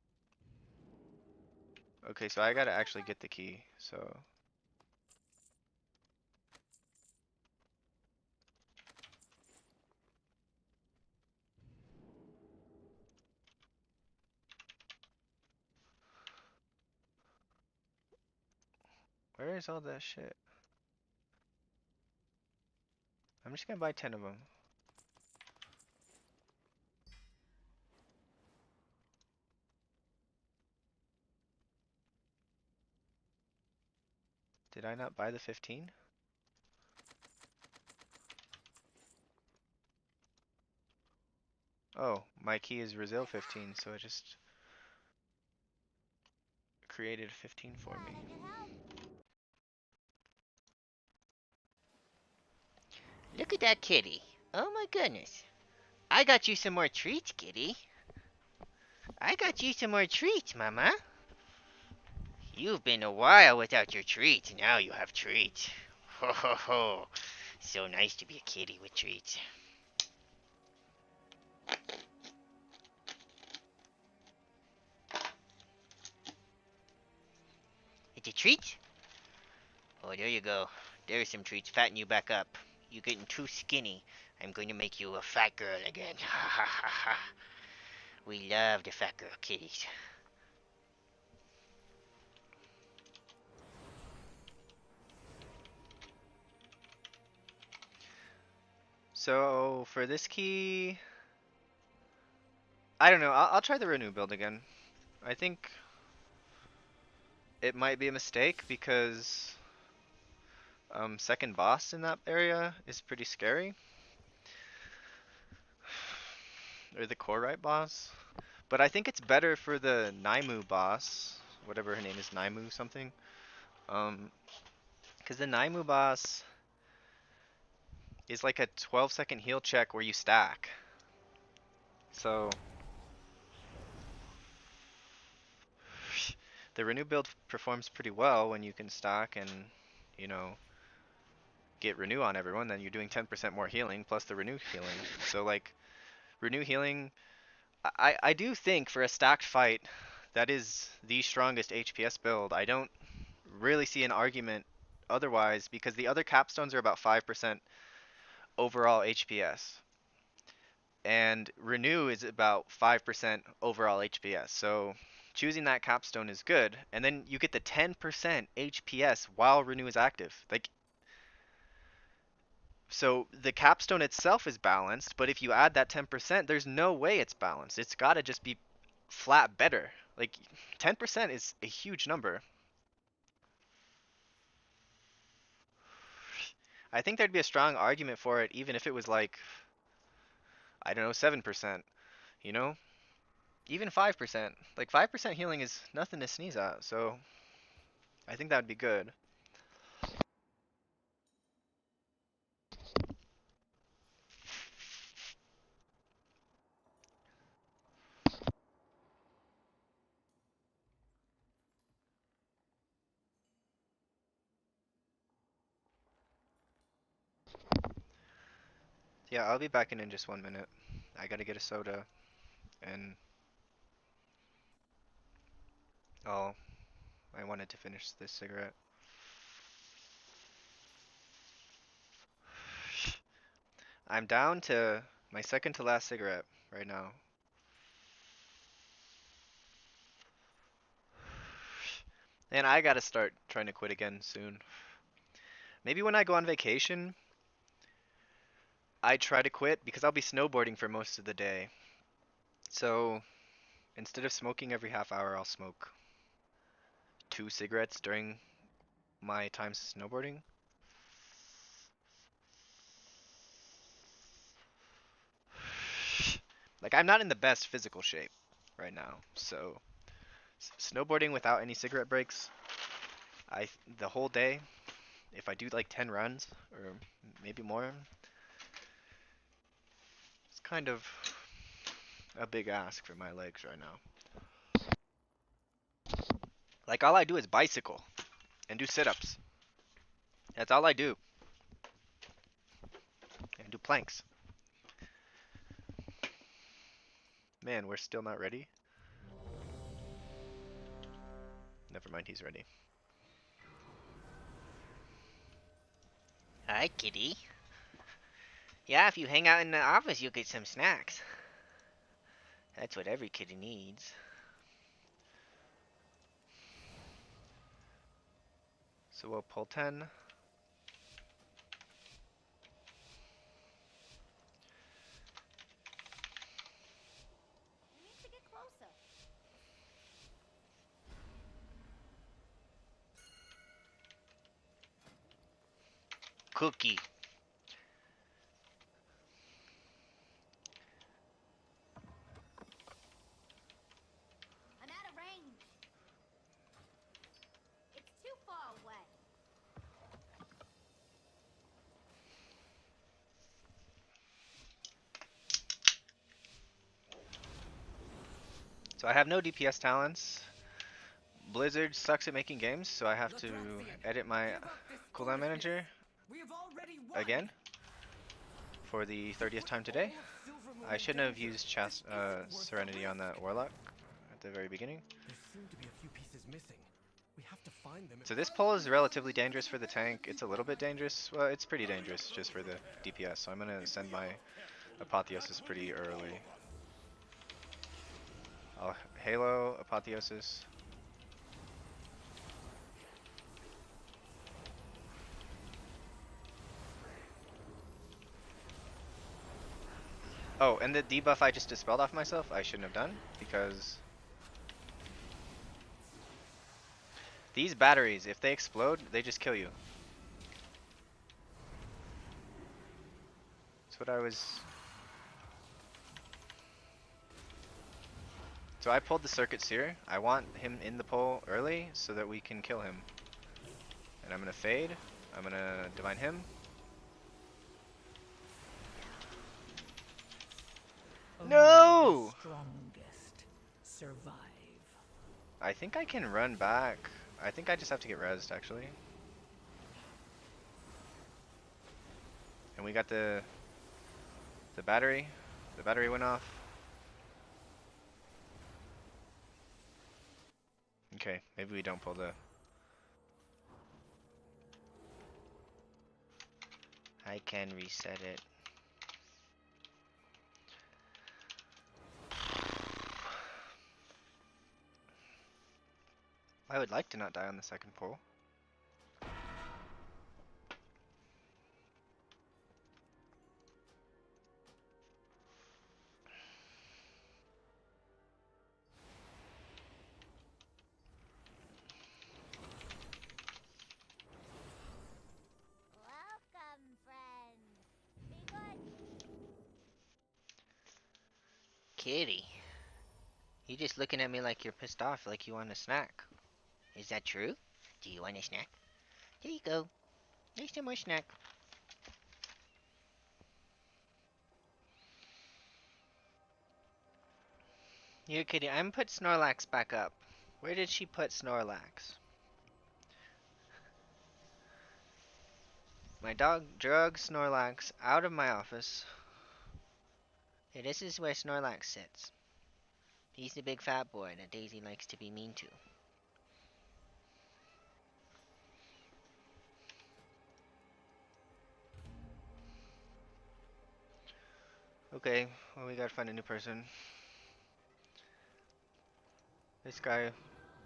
Okay, so I gotta actually get the key, so. Where is all that shit? I'm just gonna buy 10 of them. Did I not buy the 15? Oh, my key is Brazil 15, so it just created 15 for me. Glad I could help. Look at that kitty. Oh my goodness. I got you some more treats, kitty. I got you some more treats, mama. You've been a while without your treats. Now you have treats. Ho ho ho. So nice to be a kitty with treats. It's a treat? Oh, there you go. There's some treats. Fatten you back up. You're getting too skinny. I'm going to make you a fat girl again. Ha ha ha ha. We love the fat girl kitties. So, for this key, I don't know, I'll try the renew build again. I think it might be a mistake because second boss in that area is pretty scary. Or the core right boss. But I think it's better for the Naimu boss, whatever her name is, Naimu something. Because the Naimu boss is like a 12-second heal check where you stack. So the renew build performs pretty well when you can stack and, you know, get renew on everyone. Then you're doing 10% more healing plus the renew healing. So like renew healing, I do think for a stacked fight that is the strongest HPS build. I don't really see an argument otherwise because the other capstones are about 5% overall HPS. And renew is about 5% overall HPS. So choosing that capstone is good. And then you get the 10% HPS while renew is active. Like, so the capstone itself is balanced, but if you add that 10%, there's no way it's balanced. It's got to just be flat better. Like 10% is a huge number. I think there'd be a strong argument for it even if it was like, I don't know, 7%, you know? Even 5%. Like 5% healing is nothing to sneeze at, so I think that would be good. Yeah, I'll be back in just 1 minute. I gotta get a soda, and oh, I wanted to finish this cigarette. I'm down to my second to last cigarette right now. And I gotta start trying to quit again soon. Maybe when I go on vacation, I try to quit because I'll be snowboarding for most of the day. So instead of smoking every half hour, I'll smoke 2 cigarettes during my time snowboarding. Like, I'm not in the best physical shape right now, so snowboarding without any cigarette breaks, the whole day, if I do like 10 runs or maybe more, it's kind of a big ask for my legs right now. Like, all I do is bicycle and do sit-ups. That's all I do. And do planks. Man, we're still not ready. Never mind, he's ready. Hi, kitty. Yeah, if you hang out in the office, you'll get some snacks. That's what every kitty needs. So we'll pull 10. You need to get closer. Cookie. I'm out of range. It's too far away. So I have no DPS talents. Blizzard sucks at making games, so I have to edit my cooldown manager We have already won. again for the 30th time today. I shouldn't have used Serenity on that Warlock at the very beginning. There seem to be a few pieces missing. We have to find them. So this pull is relatively dangerous for the tank. It's a little bit dangerous. Well, it's pretty dangerous just for the DPS. So I'm going to send my Apotheosis pretty early. I'll Halo, Apotheosis. Oh, and the debuff I just dispelled off myself, I shouldn't have done, because these batteries, if they explode, they just kill you. That's what I was... So I pulled the Circuit Seer. I want him in the pull early so that we can kill him. And I'm going to Fade. I'm going to Divine Him. No! Strongest survive. I think I can run back. I think I just have to get rezzed, actually. And we got the battery. The battery went off. Okay, maybe we don't pull the... I can reset it. I would like to not die on the second pull. Welcome, friend. Be good. Kitty. You're just looking at me like you're pissed off, like you want a snack. Is that true? Do you want a snack? There you go. There's some more snack. Here, kitty, I'm put Snorlax back up. Where did she put Snorlax? My dog drug Snorlax out of my office. Hey, this is where Snorlax sits. He's the big fat boy that Daisy likes to be mean to. Okay, well we gotta find a new person. This guy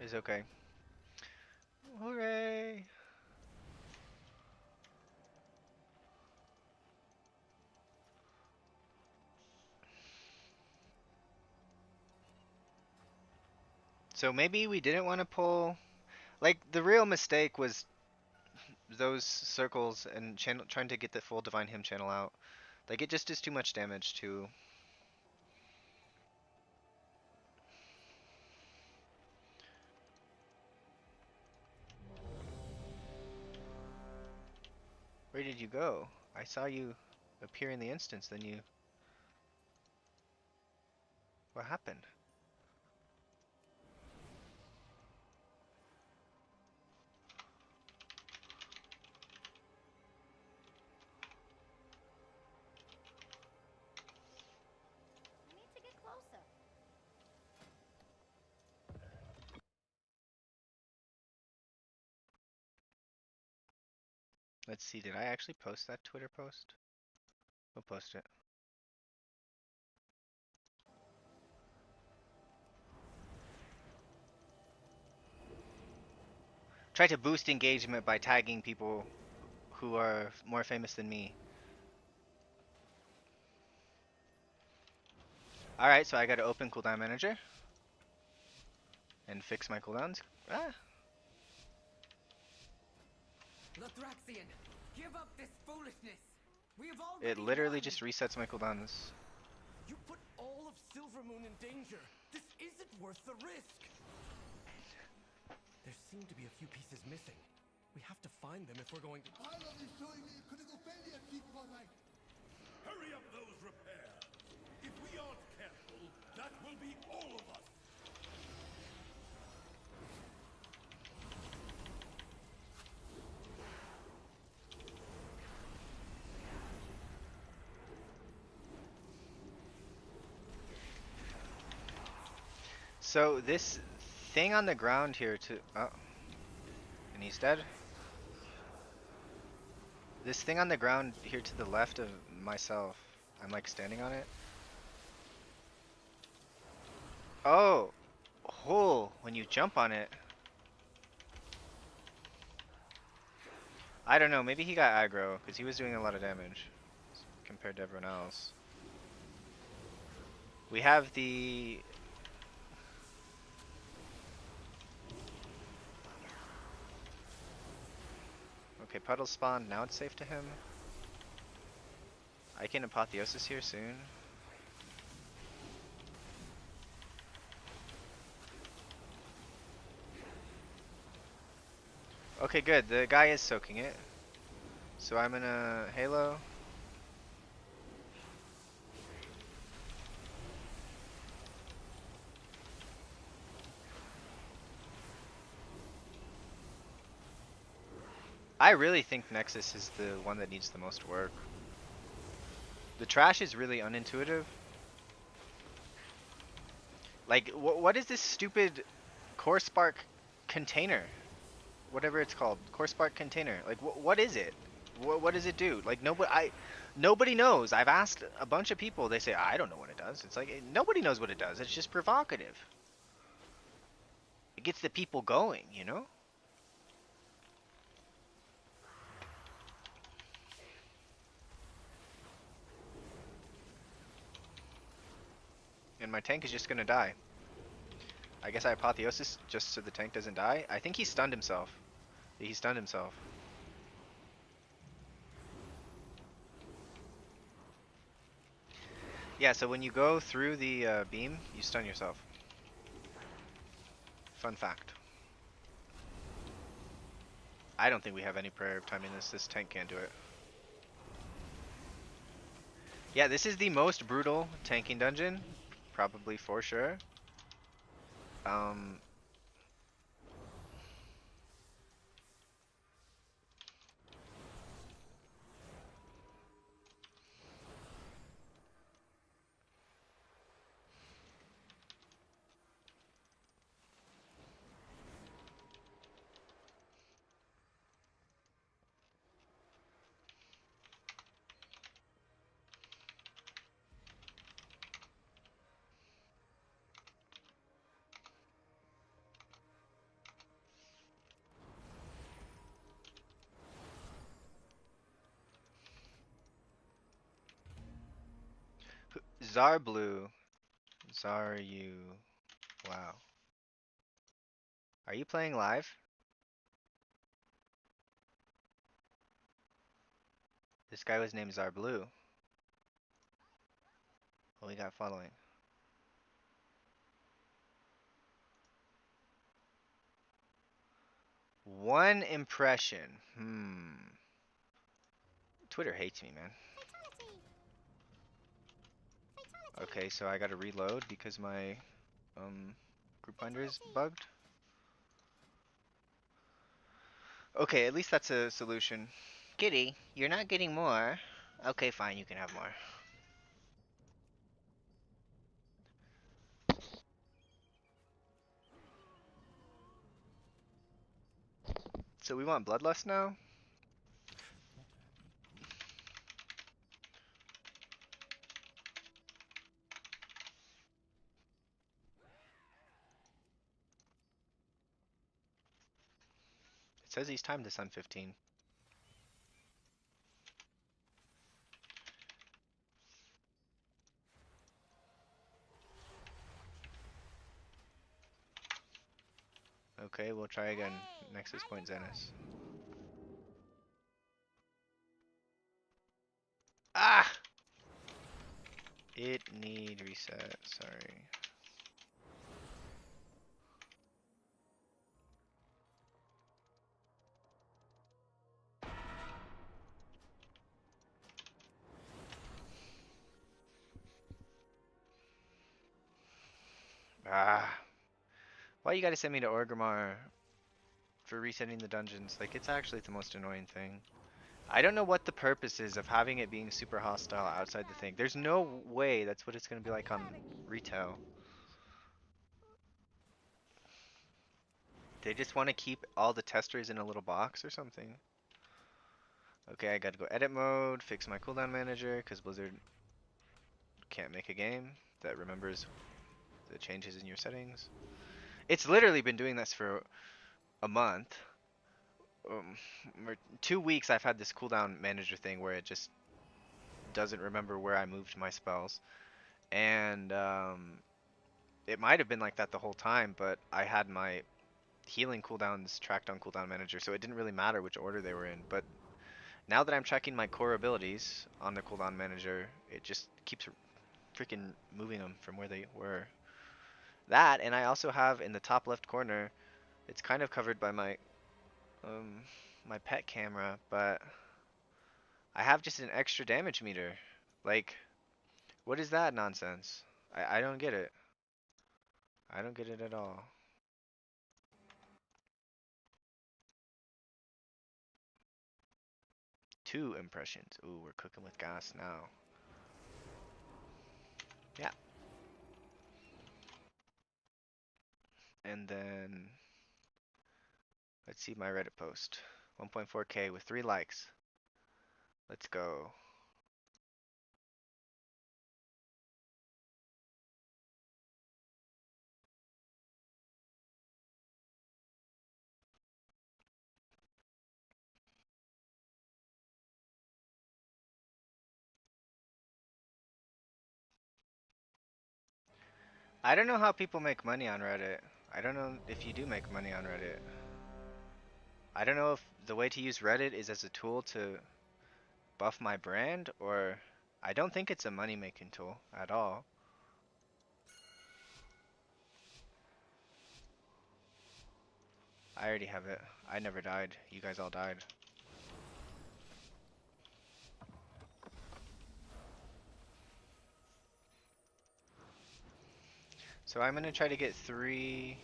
is okay. Hooray! So maybe we didn't want to pull. Like the real mistake was those circles and channel trying to get the full divine hymn channel out. Like it just does too much damage to. Where did you go? I saw you appear in the instance, then you. What happened? We need to get closer. Let's see, did I actually post that Twitter post? We'll post it. Try to boost engagement by tagging people who are more famous than me. Alright, so I gotta open cooldown manager. And fix my cooldowns. Ah, Lothraxian, give up this foolishness. We have it already literally won. just resets my cooldowns. You put all of Silvermoon in danger. This isn't worth the risk. There seem to be a few pieces missing. We have to find them if we're going to. Hurry up those repairs. If we aren't careful, that will be all of us. So this thing on the ground here to oh, and he's dead. This thing on the ground here to the left of myself. I'm like standing on it. Oh, hole when you jump on it. I don't know, maybe he got aggro because he was doing a lot of damage compared to everyone else. We have the okay, puddle spawned, now it's safe to him. I can apotheosis here soon. Okay, good. The guy is soaking it. So I'm gonna Halo. I really think Nexus is the one that needs the most work. The trash is really unintuitive. Like, what is this stupid Core Spark container? Whatever it's called, Core Spark container. Like, what is it? What does it do? Like, nobody knows. I've asked a bunch of people. They say, I don't know what it does. It's like, nobody knows what it does. It's just provocative. It gets the people going, you know? And my tank is just gonna die. I guess I apotheosis just so the tank doesn't die. I think he stunned himself. He stunned himself. Yeah, so when you go through the beam, you stun yourself. Fun fact. I don't think we have any prayer of timing this. This tank can't do it. Yeah, this is the most brutal tanking dungeon. Probably for sure. Zarblue. Zaru. Wow. Are you playing live? This guy was named Zarblue. What we got following? One impression. Twitter hates me, man. Okay, so I gotta reload because my group binder is bugged. Okay, at least that's a solution. Kitty, you're not getting more. Okay, fine, you can have more. So we want Bloodlust now? It says he's timed to Sun 15. Okay, we'll try again. Nexus Point Zenith. Ah! It need reset, sorry. Ah. Why you gotta send me to Orgrimmar for resetting the dungeons? Like, it's actually the most annoying thing. I don't know what the purpose is of having it being super hostile outside the thing. There's no way that's what it's gonna be like on retail. They just want to keep all the testers in a little box or something. Okay, I gotta go edit mode, fix my cooldown manager, because Blizzard can't make a game that remembers the changes in your settings. It's literally been doing this for a month. Or 2 weeks I've had this cooldown manager thing where it just doesn't remember where I moved my spells. And it might have been like that the whole time, but I had my healing cooldowns tracked on cooldown manager, so it didn't really matter which order they were in. But now that I'm checking my core abilities on the cooldown manager, it just keeps freaking moving them from where they were. That, and I also have in the top left corner, it's kind of covered by my my pet camera, but I have just an extra damage meter. Like, what is that nonsense? I don't get it. I don't get it at all. Two impressions. Ooh, we're cooking with gas now. Yeah. And then let's see my Reddit post. 1.4K with 3 likes. Let's go. I don't know how people make money on Reddit. I don't know if you do make money on Reddit. I don't know if the way to use Reddit is as a tool to buff my brand, or I don't think it's a money making tool at all. I already have it. I never died. You guys all died. So I'm gonna try to get 3.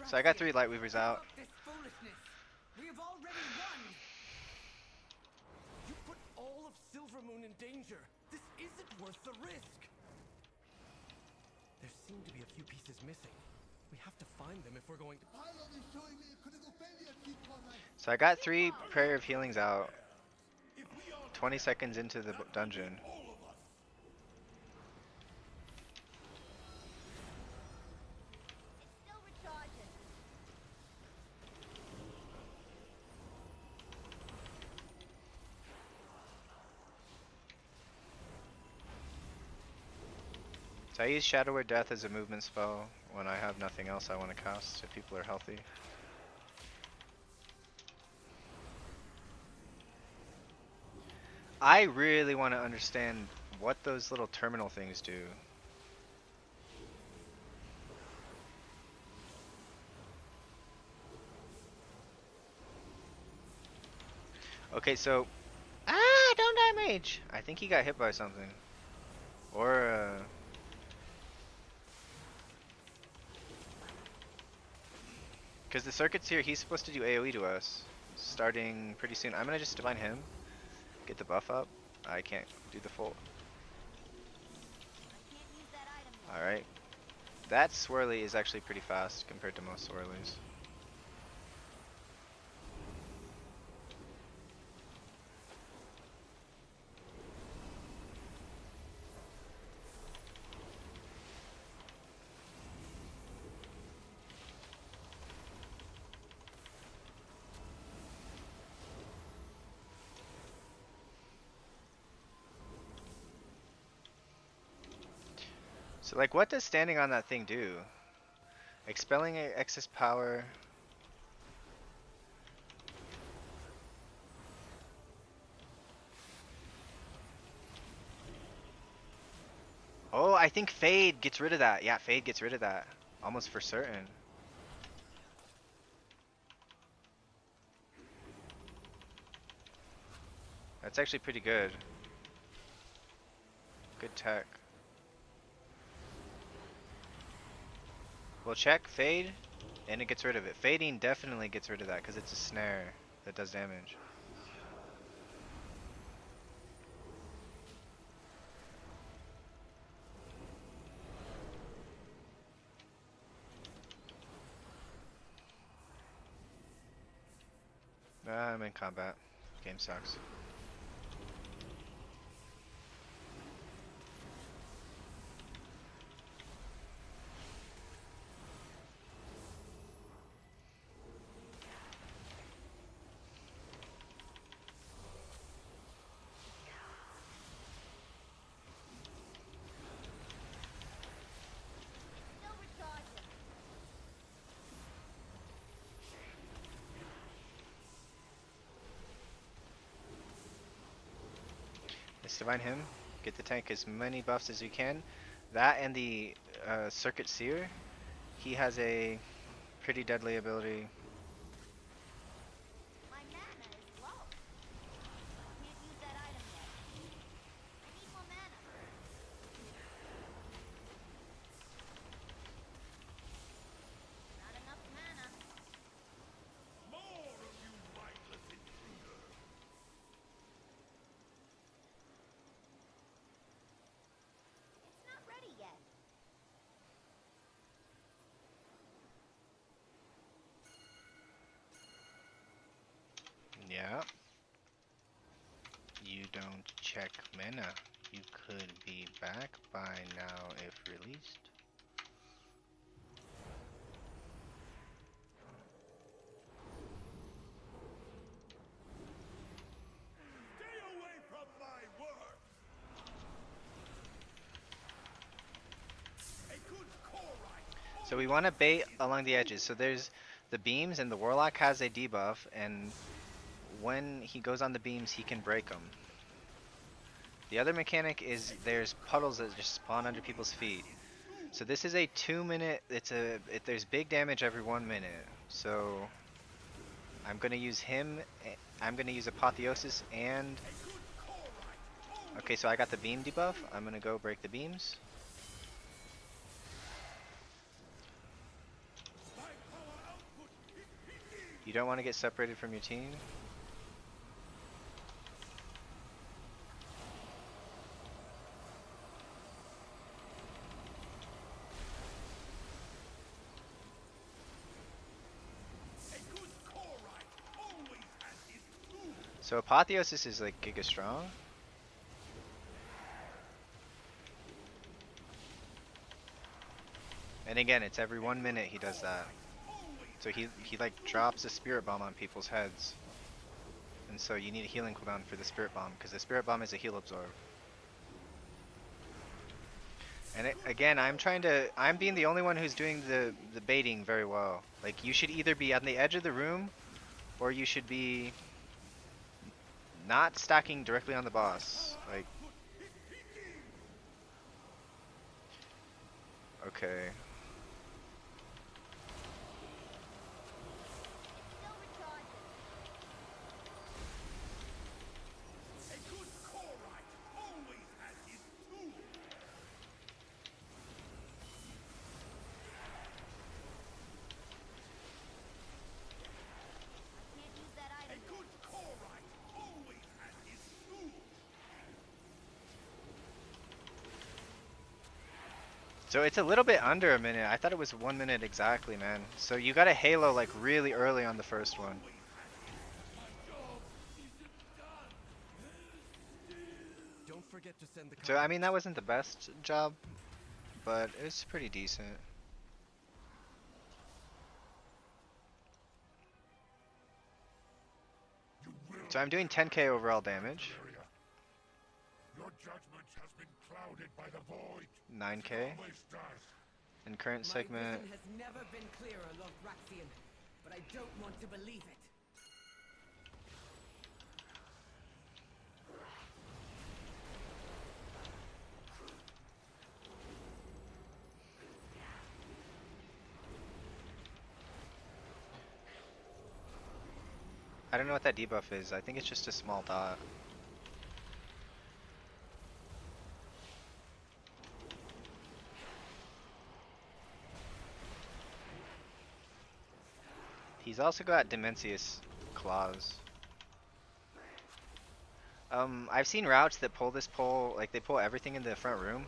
So I got 3 light weavers out. We have already won. You put all of Silvermoon in danger. This isn't worth the risk. There seem to be a few pieces missing. We have to find them if we're going to. So I got 3 Prayer of Healings out. 20 seconds into the dungeon. It's still recharging. So I use Shadow Word Death as a movement spell when I have nothing else I want to cast if people are healthy. I really want to understand what those little terminal things do. Okay, so don't die, mage. I think he got hit by something, or because the circuit's here, he's supposed to do AOE to us, starting pretty soon. I'm gonna just divine him, get the buff up. I can't do the full. I can't use that item yet. All right, that swirly is actually pretty fast compared to most swirlies. So like, what does standing on that thing do? Expelling excess power. Oh, I think Fade gets rid of that. Yeah, Fade gets rid of that. Almost for certain. That's actually pretty good. Good tech. We'll check Fade, and it gets rid of it. Fading definitely gets rid of that because it's a snare that does damage. I'm in combat. Game sucks. Still recharging. Let's divine him. Get the tank as many buffs as we can. That and the Circuit Seer. He has a pretty deadly ability. My mana is low. I can't use that item yet. I need more mana. Not enough mana. More of you mindless intruders! It's not ready yet. Yeah. You don't check mana. You could be back by now if released. Stay away from my work! A good core So we want to bait along the edges. So there's the beams, and the Warlock has a debuff, and when he goes on the beams, he can break them. The other mechanic is there's puddles that just spawn under people's feet. So this is a 2-minute. There's big damage every 1 minute. So I'm gonna use him. I'm gonna use Apotheosis and. Okay, so I got the beam debuff. I'm gonna go break the beams. You don't want to get separated from your team. So Apotheosis is like giga strong. And again, it's every 1 minute he does that. So he like drops a spirit bomb on people's heads. And so you need a healing cooldown for the spirit bomb, because the spirit bomb is a heal absorb. And again, I'm being the only one who's doing the baiting very well. Like, you should either be on the edge of the room, or you should be not stacking directly on the boss. Like, okay. Still recharging. A good Korite always has his tool. Can't use that A item yet. good Korite always has his tool. So it's a little bit under a minute. I thought it was 1 minute exactly, man. So you got a Halo like really early on the first one. Don't forget to send the So I mean, that wasn't the best job, but it was pretty decent. So I'm doing 10k overall damage, Your judgment has been clouded by the void. 9k, Always does. and current My segment. vision has never been clearer, Lord Raxian, but I don't want to believe it. I don't know what that debuff is. I think it's just a small dot. He's also got Dimensius claws. I've seen routes that pull this pole, like they pull everything in the front room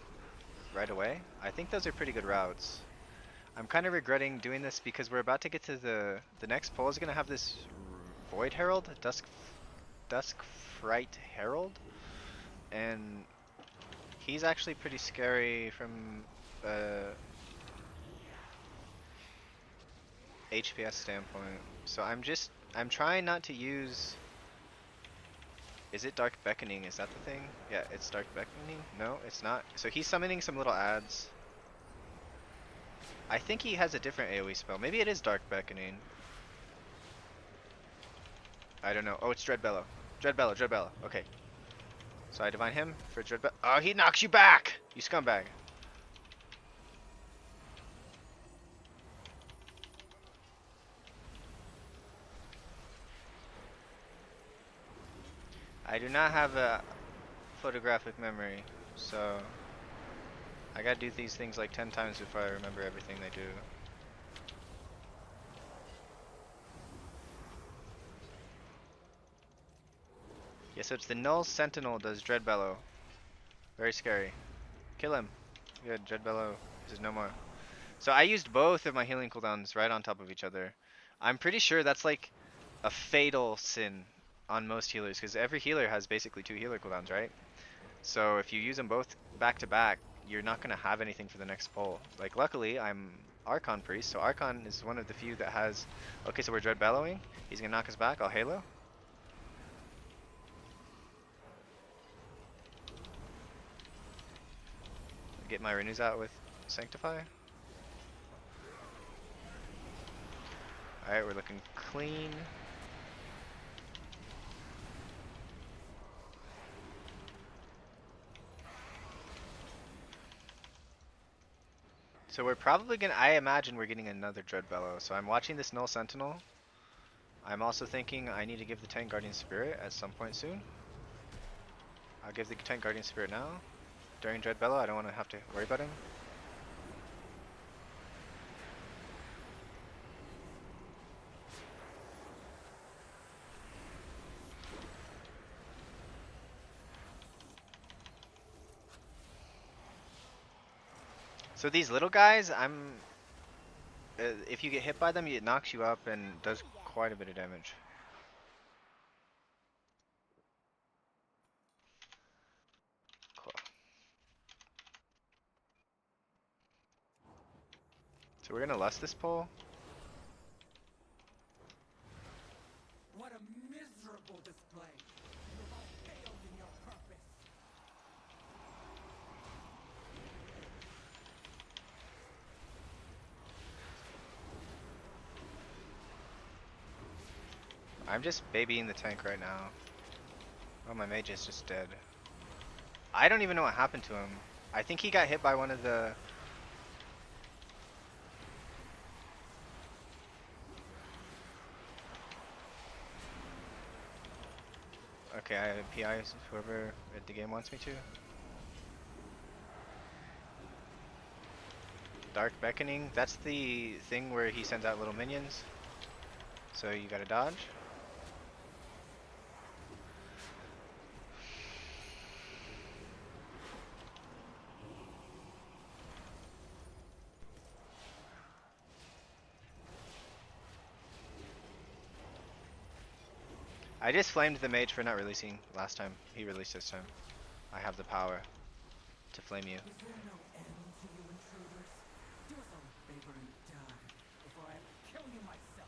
right away. I think those are pretty good routes. I'm kind of regretting doing this because we're about to get to the next pole is gonna have this Void Herald, Dusk Fright Herald, and he's actually pretty scary from HPS standpoint. So I'm trying not to use. Is it Dark Beckoning? Is that the thing? Yeah, it's Dark Beckoning. No, it's not. So he's summoning some little ads. I think he has a different AoE spell. Maybe it is Dark Beckoning. I don't know. Oh, it's Dreadbellow. Dreadbellow, Dreadbellow. Okay. So I divine him for Dreadbellow. Oh, he knocks you back! You scumbag. I do not have a photographic memory, so I gotta do these things like 10 times before I remember everything they do. Yeah, so it's the Null Sentinel does Dreadbellow. Very scary. Kill him. Good, Dreadbellow. There's no more. So I used both of my healing cooldowns right on top of each other. I'm pretty sure that's like a fatal sin on most healers, because every healer has basically 2 healer cooldowns, right? So if you use them both back to back, you're not going to have anything for the next pull. Like, luckily, I'm Archon priest, so Archon is one of the few that has... Okay, so we're Dread Bellowing. He's going to knock us back. I'll Halo. Get my renews out with Sanctify. Alright, we're looking clean. So we're probably gonna, I imagine we're getting another Dreadbellow. So I'm watching this Null Sentinel. I'm also thinking I need to give the Tank Guardian Spirit at some point soon. I'll give the Tank Guardian Spirit now. During Dreadbellow, I don't want to have to worry about him. So these little guys, if you get hit by them, it knocks you up and does quite a bit of damage. Cool. So we're gonna lust this pole. What a miserable display. You have failed in your purpose. I'm just babying the tank right now. Oh, my mage is just dead. I don't even know what happened to him. I think he got hit by one of the... Okay, I have PIs, whoever the game wants me to. Dark Beckoning, that's the thing where he sends out little minions. So you gotta dodge. I just flamed the mage for not releasing last time. He released this time. I have the power to flame you. Is there no end to you intruders? Do us all a favor and die before I have to kill you myself.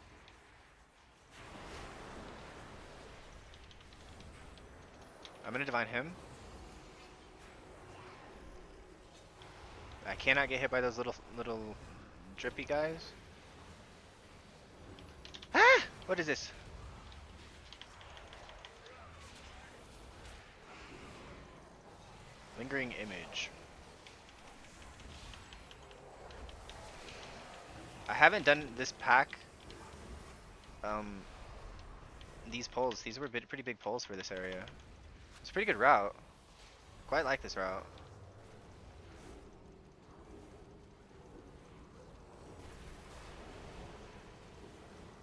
I'm gonna divine him. I cannot get hit by those little drippy guys. Ah! What is this? Lingering image. I haven't done this pack. These poles. These were pretty big poles for this area. It's a pretty good route. Quite like this route.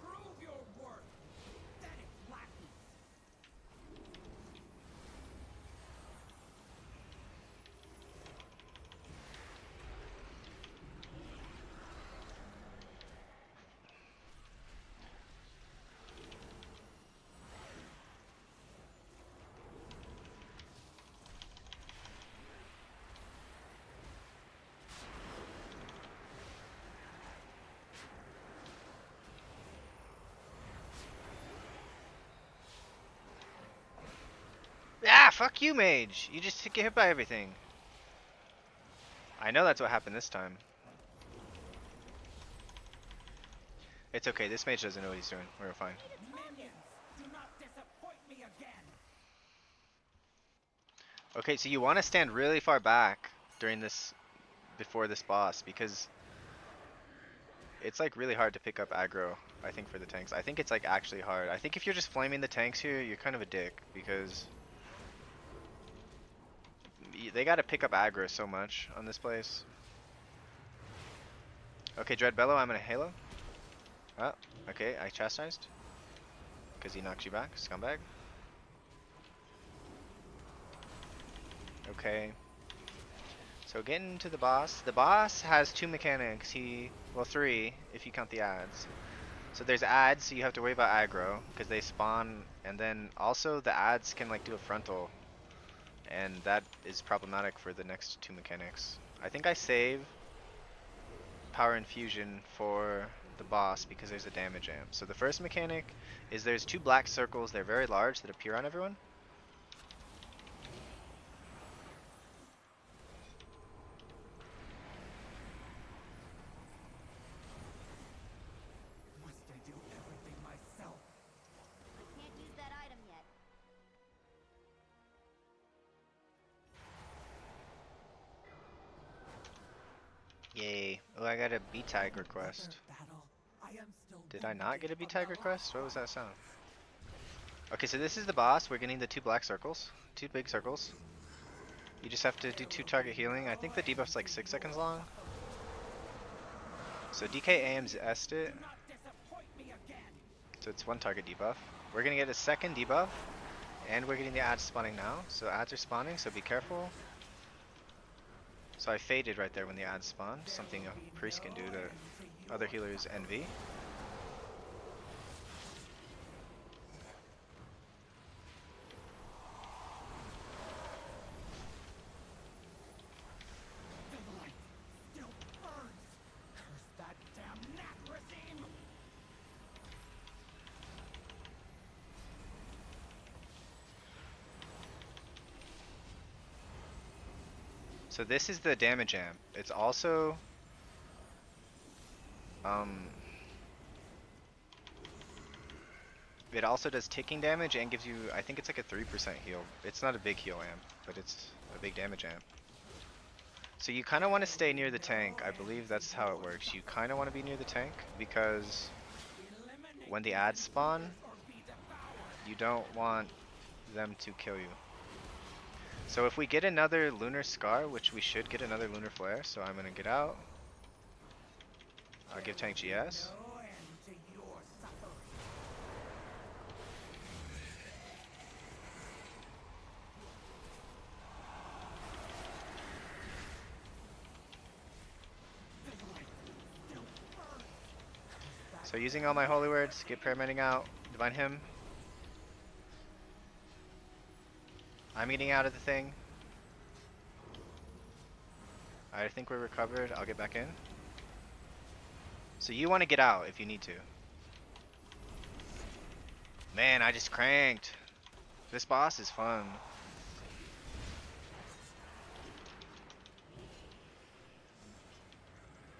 Prove your worth. That is Latin. Ah, fuck you, mage. You just get hit by everything. I know that's what happened this time. It's okay. This mage doesn't know what he's doing. We're fine. Minions, do not disappoint me again. Okay, so you want to stand really far back during this, before this boss, because it's like really hard to pick up aggro, I think, for the tanks. I think it's like actually hard. I think if you're just flaming the tanks here, you're kind of a dick, because they gotta pick up aggro so much on this place. Okay, Dread Bellow, I'm gonna Halo. Oh, okay, I chastised. Because he knocks you back, scumbag. Okay. So getting to the boss. The boss has two mechanics. Well, three, if you count the ads. So there's ads, so you have to worry about aggro, because they spawn, and then also the ads can like do a frontal. And that is problematic for the next two mechanics. I think I save Power Infusion for the boss because there's a damage amp. So the first mechanic is there's two black circles, they're very large, that appear on everyone. Must I do everything myself? I can't use that item yet. Yay. Oh, I got a B-Tag request. Battle, I am still Did I not get a vindicated B-Tag of my request? What was that last sound? Okay, so this is the boss. We're getting the two black circles. Two big circles. You just have to do 2 target healing. I think the debuff's like 6 seconds long. So DK aims S'd it. Do not disappoint me again. So it's 1 target debuff. We're gonna get a second debuff. And we're getting the ads spawning now. So ads are spawning, so be careful. So I faded right there when the ads spawned. Something a priest can do to other healers envy. The light still burns. Curse that damn nap regime. So this is the damage amp. It's also it also does ticking damage and gives you, I think it's like a 3% heal. It's not a big heal amp, but it's a big damage amp. So you kind of want to stay near the tank. I believe that's how it works. You kind of want to be near the tank because when the ads spawn, you don't want them to kill you. So if we get another Lunar Scar, which we should get another Lunar Flare, so I'm going to get out. I'll give tank GS. So using all my holy words, get Paramenting out, divine him. I'm getting out of the thing. I think we're recovered. I'll get back in. So you want to get out if you need to. Man, I just cranked. This boss is fun.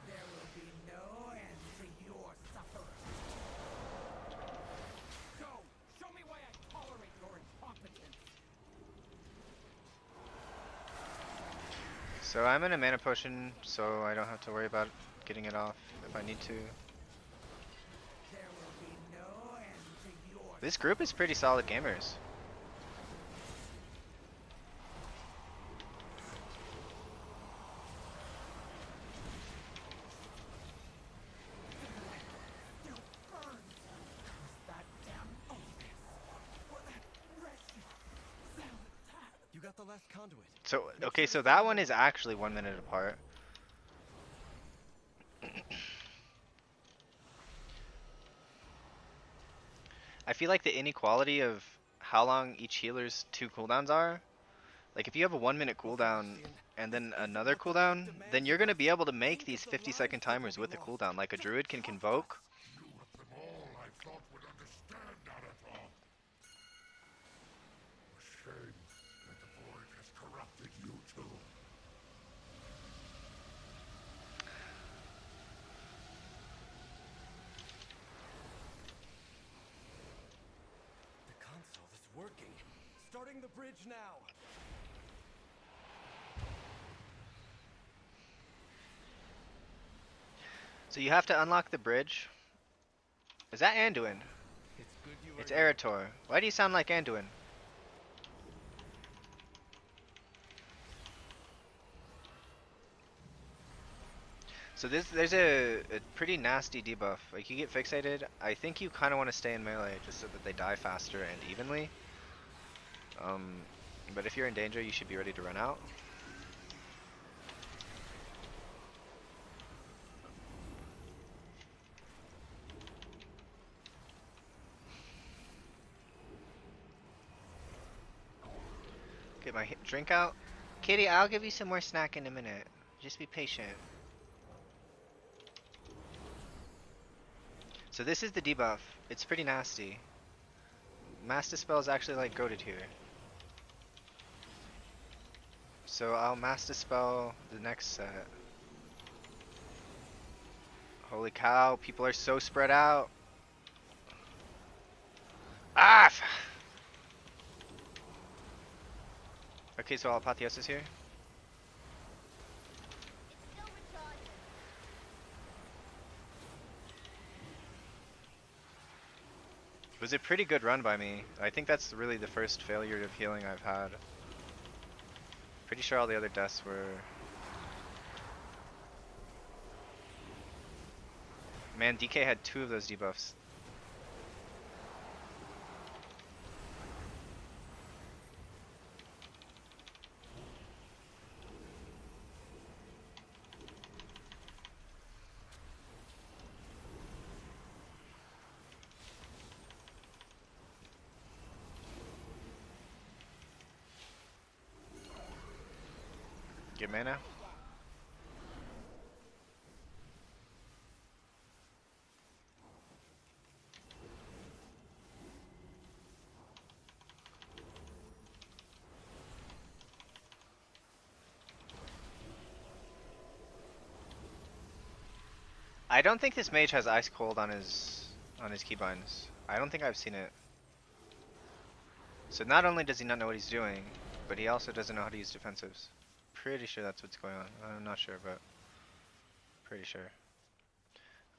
There will be no end to your suffering. Go! Show me why I tolerate your incompetence. So I'm in a mana potion, so I don't have to worry about getting it off if I need to. There will be no end to your This group is pretty solid gamers. still burns. That damn opus. Or that wretched Zelda. You got the last conduit. So, okay, so that one is actually 1 minute apart. I feel like the inequality of how long each healer's 2 cooldowns are, like if you have a 1 minute cooldown and then another cooldown, then you're going to be able to make these 50-second timers with the cooldown. Like a druid can convoke. You of them all I thought would understand Archon. A shame that the void has corrupted you too. The console is working. Starting the bridge now. So you have to unlock the bridge. Is that Anduin? It's good you It's were Eretor. Why do you sound like Anduin? So there's a pretty nasty debuff. Like you get fixated. I think you kind of want to stay in melee just so that they die faster and evenly. But if you're in danger, you should be ready to run out. Get my drink out. Kitty, I'll give you some more snack in a minute. Just be patient. So this is the debuff. It's pretty nasty. Master Spell is actually like goated here. So I'll Master Spell the next set. Holy cow, people are so spread out. Ah! Okay, so I'll Apotheosis here. Still recharging. It was a pretty good run by me. I think that's really the first failure of healing I've had. Pretty sure all the other deaths were... Man, DK had 2 of those debuffs. Get mana. I don't think this mage has ice cold on his keybinds. I don't think I've seen it. So not only does he not know what he's doing, but he also doesn't know how to use defensives. Pretty sure that's what's going on. I'm not sure, but pretty sure.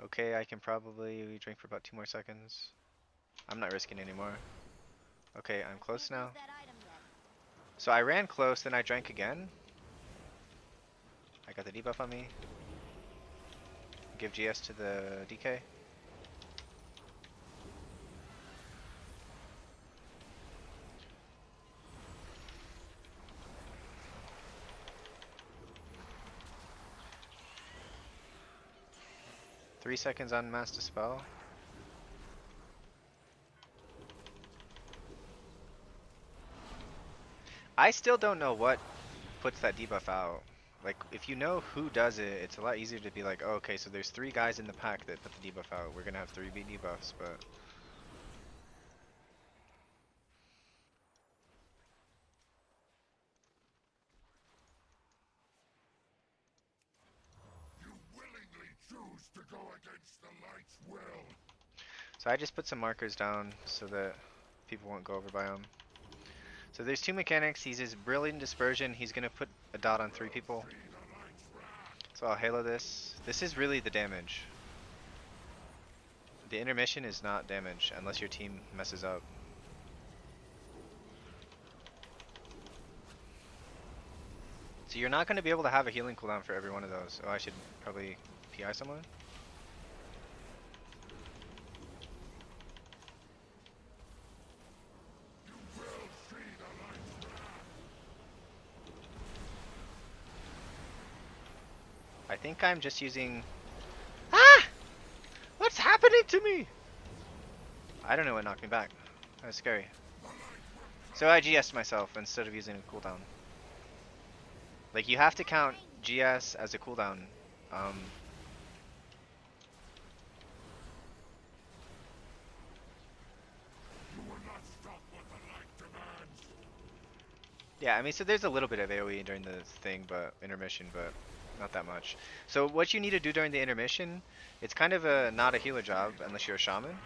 Okay, I can probably drink for about 2 more seconds. I'm not risking anymore. Okay, I'm close now. That item yet. So I ran close, then I drank again. I got the debuff on me. Give GS to the DK. Three seconds on Mass Dispel. I still don't know what puts that debuff out. Like, if you know who does it, it's a lot easier to be like, oh, okay, so there's 3 guys in the pack that put the debuff out. We're gonna have 3 debuffs, but... You willingly choose to go against the light's will. So I just put some markers down so that people won't go over by them. So there's 2 mechanics. He's his Brilliant Dispersion. He's gonna put a dot on 3 people. So I'll Halo this. This is really the damage. The intermission is not damage unless your team messes up. So you're not going to be able to have a healing cooldown for every one of those. Oh, I should probably PI someone. I think I'm just using... Ah! What's happening to me? I don't know what knocked me back. That was scary. So I GS'd myself instead of using a cooldown. Like, you have to count GS as a cooldown. Yeah, I mean, so there's a little bit of AoE during the thing, but intermission, but not that much. So what you need to do during the intermission, it's kind of a not a healer job unless you're a shaman.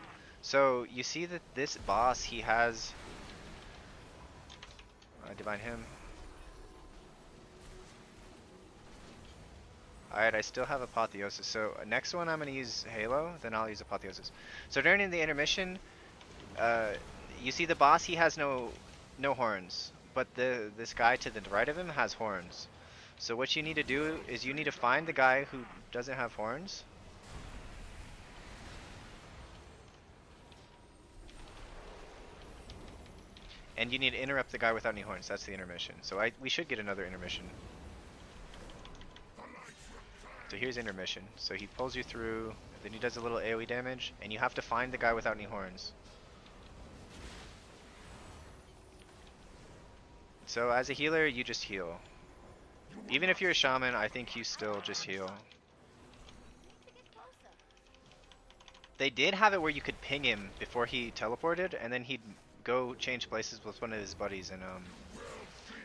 So you see that this boss, he has divine him. Alright, I still have Apotheosis. So next one I'm going to use Halo, then I'll use Apotheosis. So during the intermission, you see the boss, he has no horns. But this guy to the right of him has horns. So what you need to do is you need to find the guy who doesn't have horns. And you need to interrupt the guy without any horns. That's the intermission. So we should get another intermission. So here's intermission. So he pulls you through, then he does a little AoE damage, and you have to find the guy without any horns. So as a healer, you just heal. Even if you're a shaman, I think you still just heal. They did have it where you could ping him before he teleported, and then he'd go change places with one of his buddies. And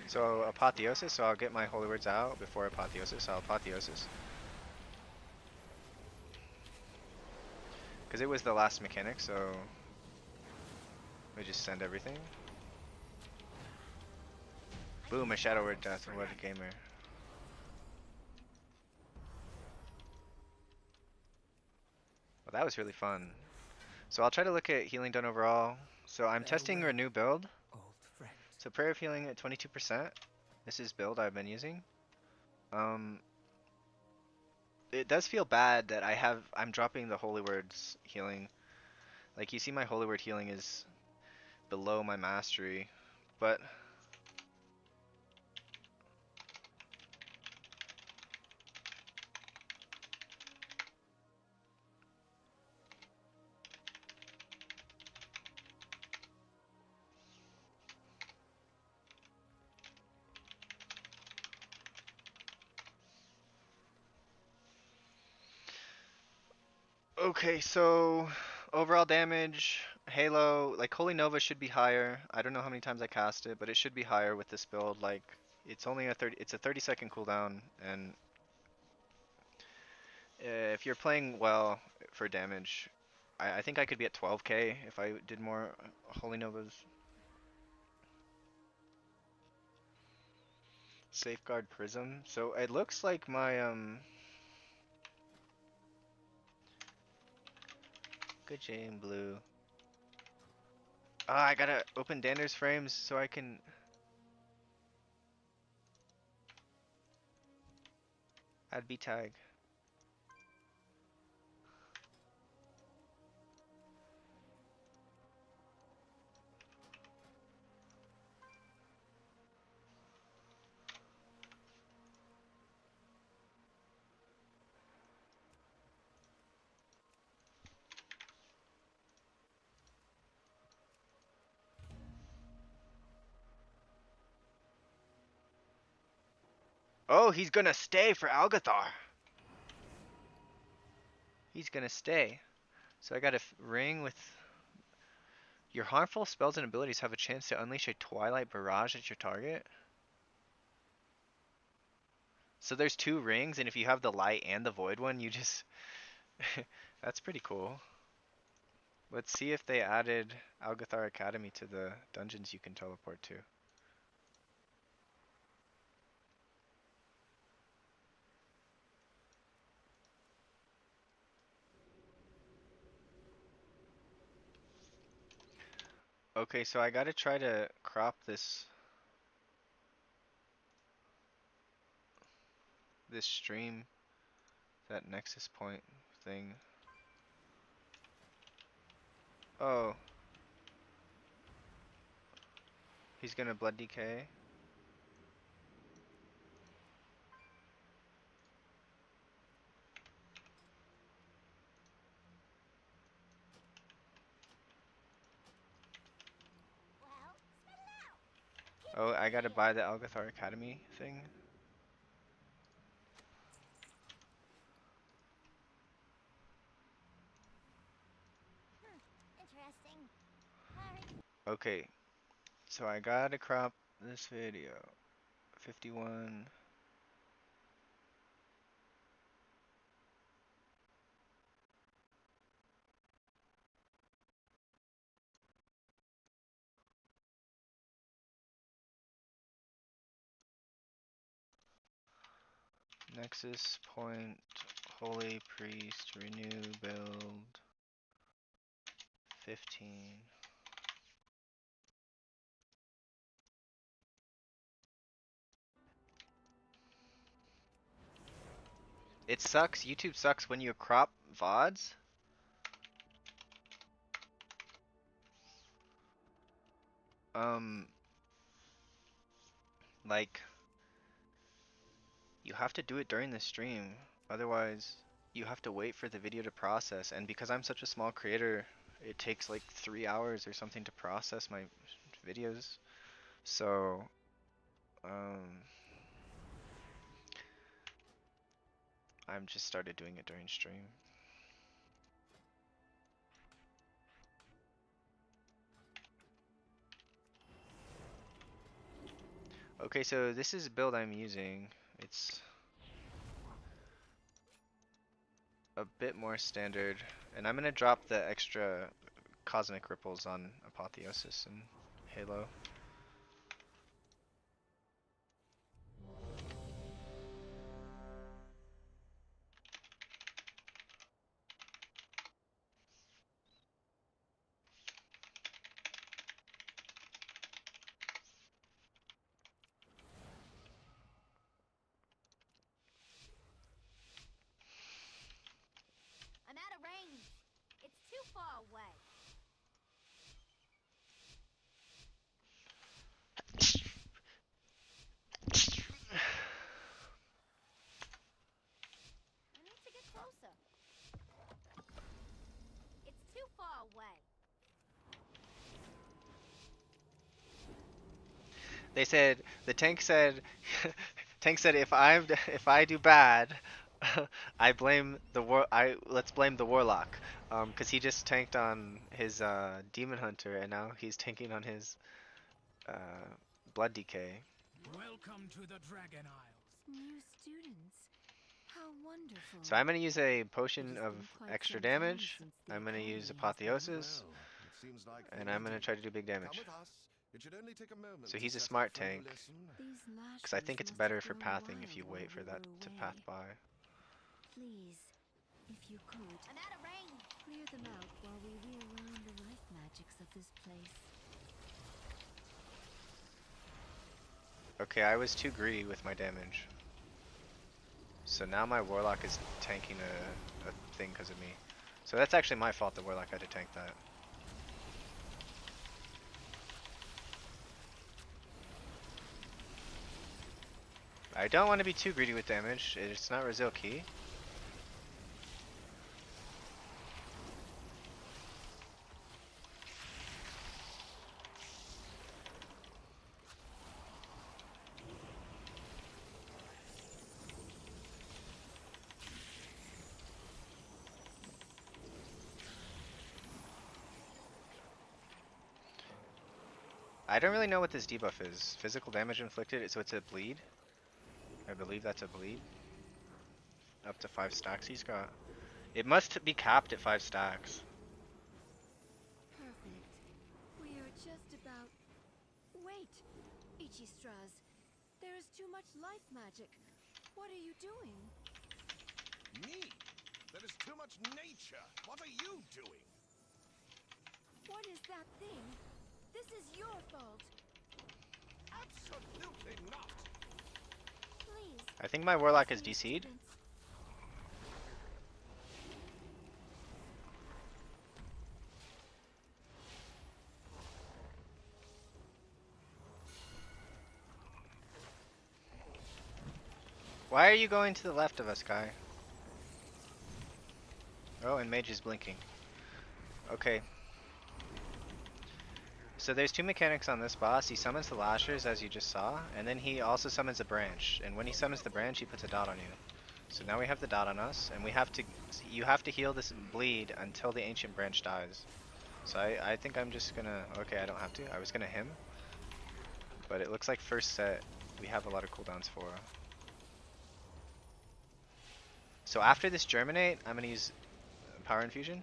so Apotheosis, so I'll get my holy words out before Apotheosis. So I'll Apotheosis. Because it was the last mechanic, so we just send everything. Boom, a Shadow Word Death. What a gamer. Well, that was really fun. So I'll try to look at healing done overall. So I'm testing a new build. So Prayer of Healing at 22%. This is build I've been using. It does feel bad that I'm dropping the Holy Words healing. Like, you see my Holy Word healing is below my mastery, but okay, so overall damage, Halo, like Holy Nova should be higher. I don't know how many times I cast it, but it should be higher with this build. Like, it's only a 30-second cooldown, and if you're playing well for damage, I think I could be at 12k if I did more Holy Novas. Safeguard Prism. So it looks like my good Jane Blue. Ah, I gotta open Dander's frames so I can. Add B tag. Oh, he's gonna stay for Algathar. He's gonna stay. So I got a ring with. Your harmful spells and abilities have a chance to unleash a Twilight Barrage at your target. So there's 2 rings, and if you have the light and the void one, you just. That's pretty cool. Let's see if they added Algathar Academy to the dungeons you can teleport to. Okay, so I gotta try to crop this stream, that Nexus point thing. Oh, he's gonna Blood Decay. Well, spit it out. Keep Oh, it I gotta real. buy the Algathar Academy thing. Interesting. Alright. Okay, so I gotta crop this video. 51. Nexus point, Holy Priest, renew build, 15. It sucks, YouTube sucks when you crop VODs. Like, you have to do it during the stream, otherwise you have to wait for the video to process, and because I'm such a small creator, it takes like 3 hours or something to process my videos. So, I've just started doing it during stream. Okay, so this is the build I'm using. It's a bit more standard, and I'm gonna drop the extra cosmic ripples on Apotheosis and Halo. I'm out of range. It's too far away. I need to get closer. It's too far away. They said the tank said tank said if I do bad, I blame the let's blame the warlock, cuz he just tanked on his demon hunter and now he's tanking on his blood decay. Welcome to the Dragon Isles. New students. How wonderful. So I'm going to use a potion It has of been quite extra some time damage. since the I'm going to academy use has been Apotheosis, Well, it seems like and they I'm going to do. try to do big Come damage. with us. It should only take a moment. So to he's a set smart up for a tank. lesson. Because I think it's better for pathing if you wait for that to path by. Please, if you could. I'm out of range. Clear them out while we rearrange the life magics of this place. Okay, I was too greedy with my damage. So now my Warlock is tanking a thing because of me. So that's actually my fault the Warlock had to tank that. I don't want to be too greedy with damage. It's not Resil key. I don't really know what this debuff is. Physical damage inflicted, so it's a bleed. I believe that's a bleed. Up to 5 stacks he's got. It must be capped at 5 stacks. Perfect. We are just about... Wait! Ichistras, there is too much life magic. What are you doing? Me? There is too much nature. What are you doing? What is that thing? This is your fault. Absolutely not. Please. I think my Warlock is DC'd. Why are you going to the left of us, guy? Oh, and Mage is blinking. Okay. So there's 2 mechanics on this boss. He summons the Lashers, as you just saw, and then he also summons a branch. And when he summons the branch, he puts a dot on you. So now we have the dot on us, and we have to... You have to heal this bleed until the Ancient Branch dies. So I think I'm just gonna... Okay, I don't have to. I was gonna him. But it looks like first set, we have a lot of cooldowns for. So after this Germinate, I'm gonna use Power Infusion.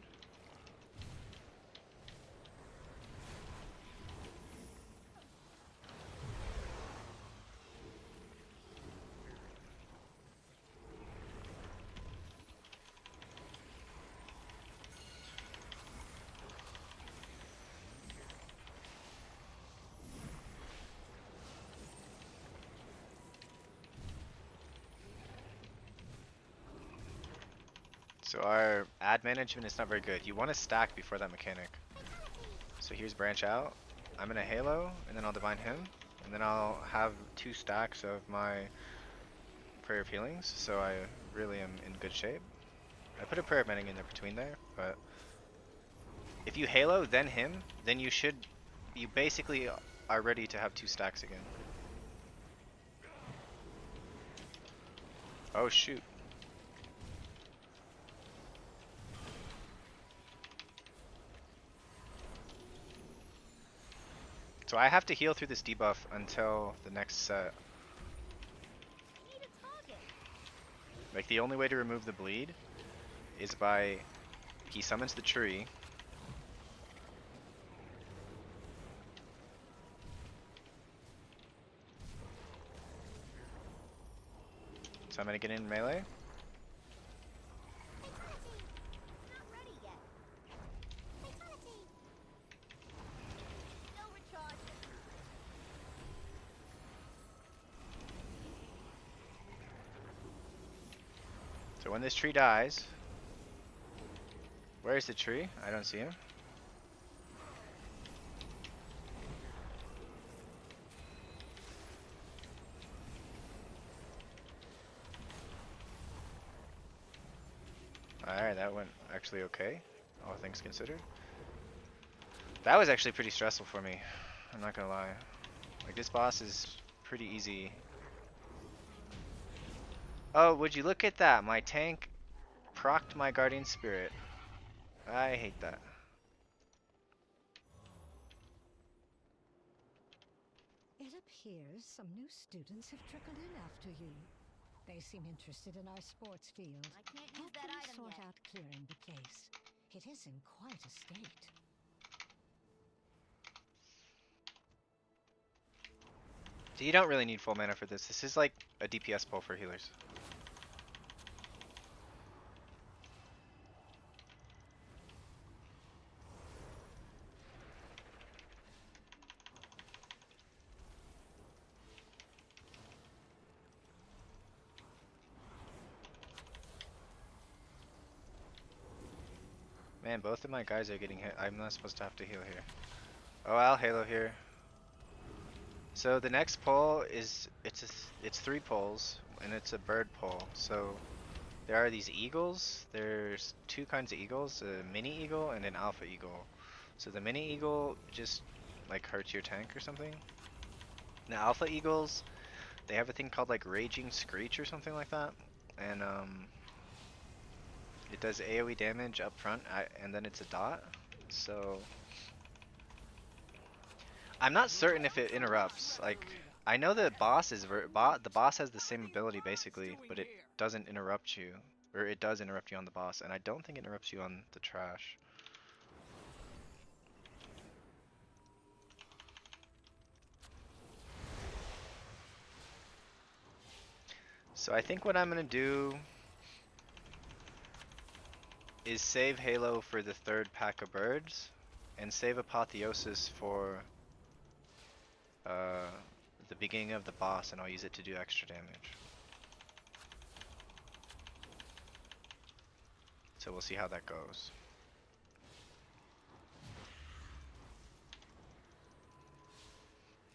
So our ad management is not very good. You want to stack before that mechanic. So here's branch out. I'm gonna Halo, and then I'll divine him, and then I'll have 2 stacks of my Prayer of Healings. So I really am in good shape. I put a Prayer of Mending in there between there, but if you Halo then him, then you basically are ready to have 2 stacks again. Oh shoot. So I have to heal through this debuff until the next set. Need a target. Like the only way to remove the bleed is by he summons the tree. So I'm gonna get in melee. Fatality. Not ready yet. Fatality. No recharge. So when this tree dies, where is the tree? I don't see him. Alright, that went actually okay, all things considered. That was actually pretty stressful for me, I'm not gonna lie. Like, this boss is pretty easy. Oh, would you look at that? My tank procced my Guardian Spirit. I hate that. It appears some new students have trickled in after you. They seem interested in our sports field. I can't use Help that them item sort yet. out clearing the place. It is in quite a state. So you don't really need full mana for this. This is like a DPS pull for healers. Man, both of my guys are getting hit. I'm not supposed to have to heal here. Oh, I'll Halo here. So the next pull is it's 3 pulls and it's a bird pull. So there are these eagles. There's 2 kinds of eagles, a mini eagle and an alpha eagle. So the mini eagle just like hurts your tank or something. The alpha eagles, they have a thing called like raging screech or something like that, and it does AoE damage up front, and then it's a dot. So I'm not certain if it interrupts. Like I know the boss is the boss has the same ability basically, but it doesn't interrupt you, or it does interrupt you on the boss, and I don't think it interrupts you on the trash. So I think what I'm gonna do is save Halo for the 3rd pack of birds, and save Apotheosis for the beginning of the boss, and I'll use it to do extra damage. So we'll see how that goes.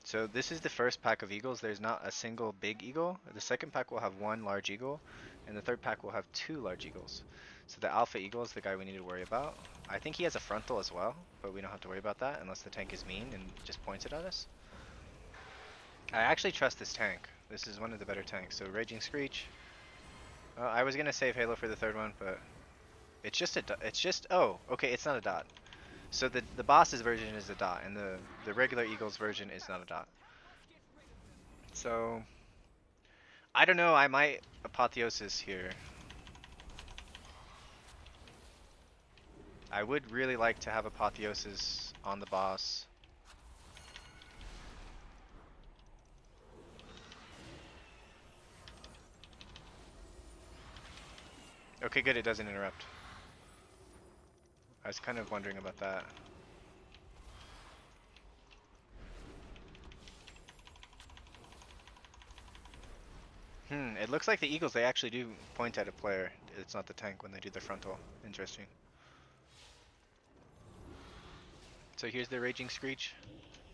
So this is the first pack of eagles. There's not a single big eagle. The second pack will have 1 large eagle, and the third pack will have 2 large eagles. So the alpha eagle is the guy we need to worry about. I think he has a frontal as well, but we don't have to worry about that unless the tank is mean and just points it at us. I actually trust this tank. This is one of the better tanks. So Raging Screech. I was gonna save Halo for the 3rd one, but it's just oh, okay, it's not a dot. So the boss's version is a dot, and the regular eagle's version is not a dot. So I don't know. I might Apotheosis here. I would really like to have Apotheosis on the boss. Okay, good, it doesn't interrupt. I was kind of wondering about that. It looks like the eagles, they actually do point at a player. It's not the tank when they do their frontal. Interesting. So here's the Raging Screech.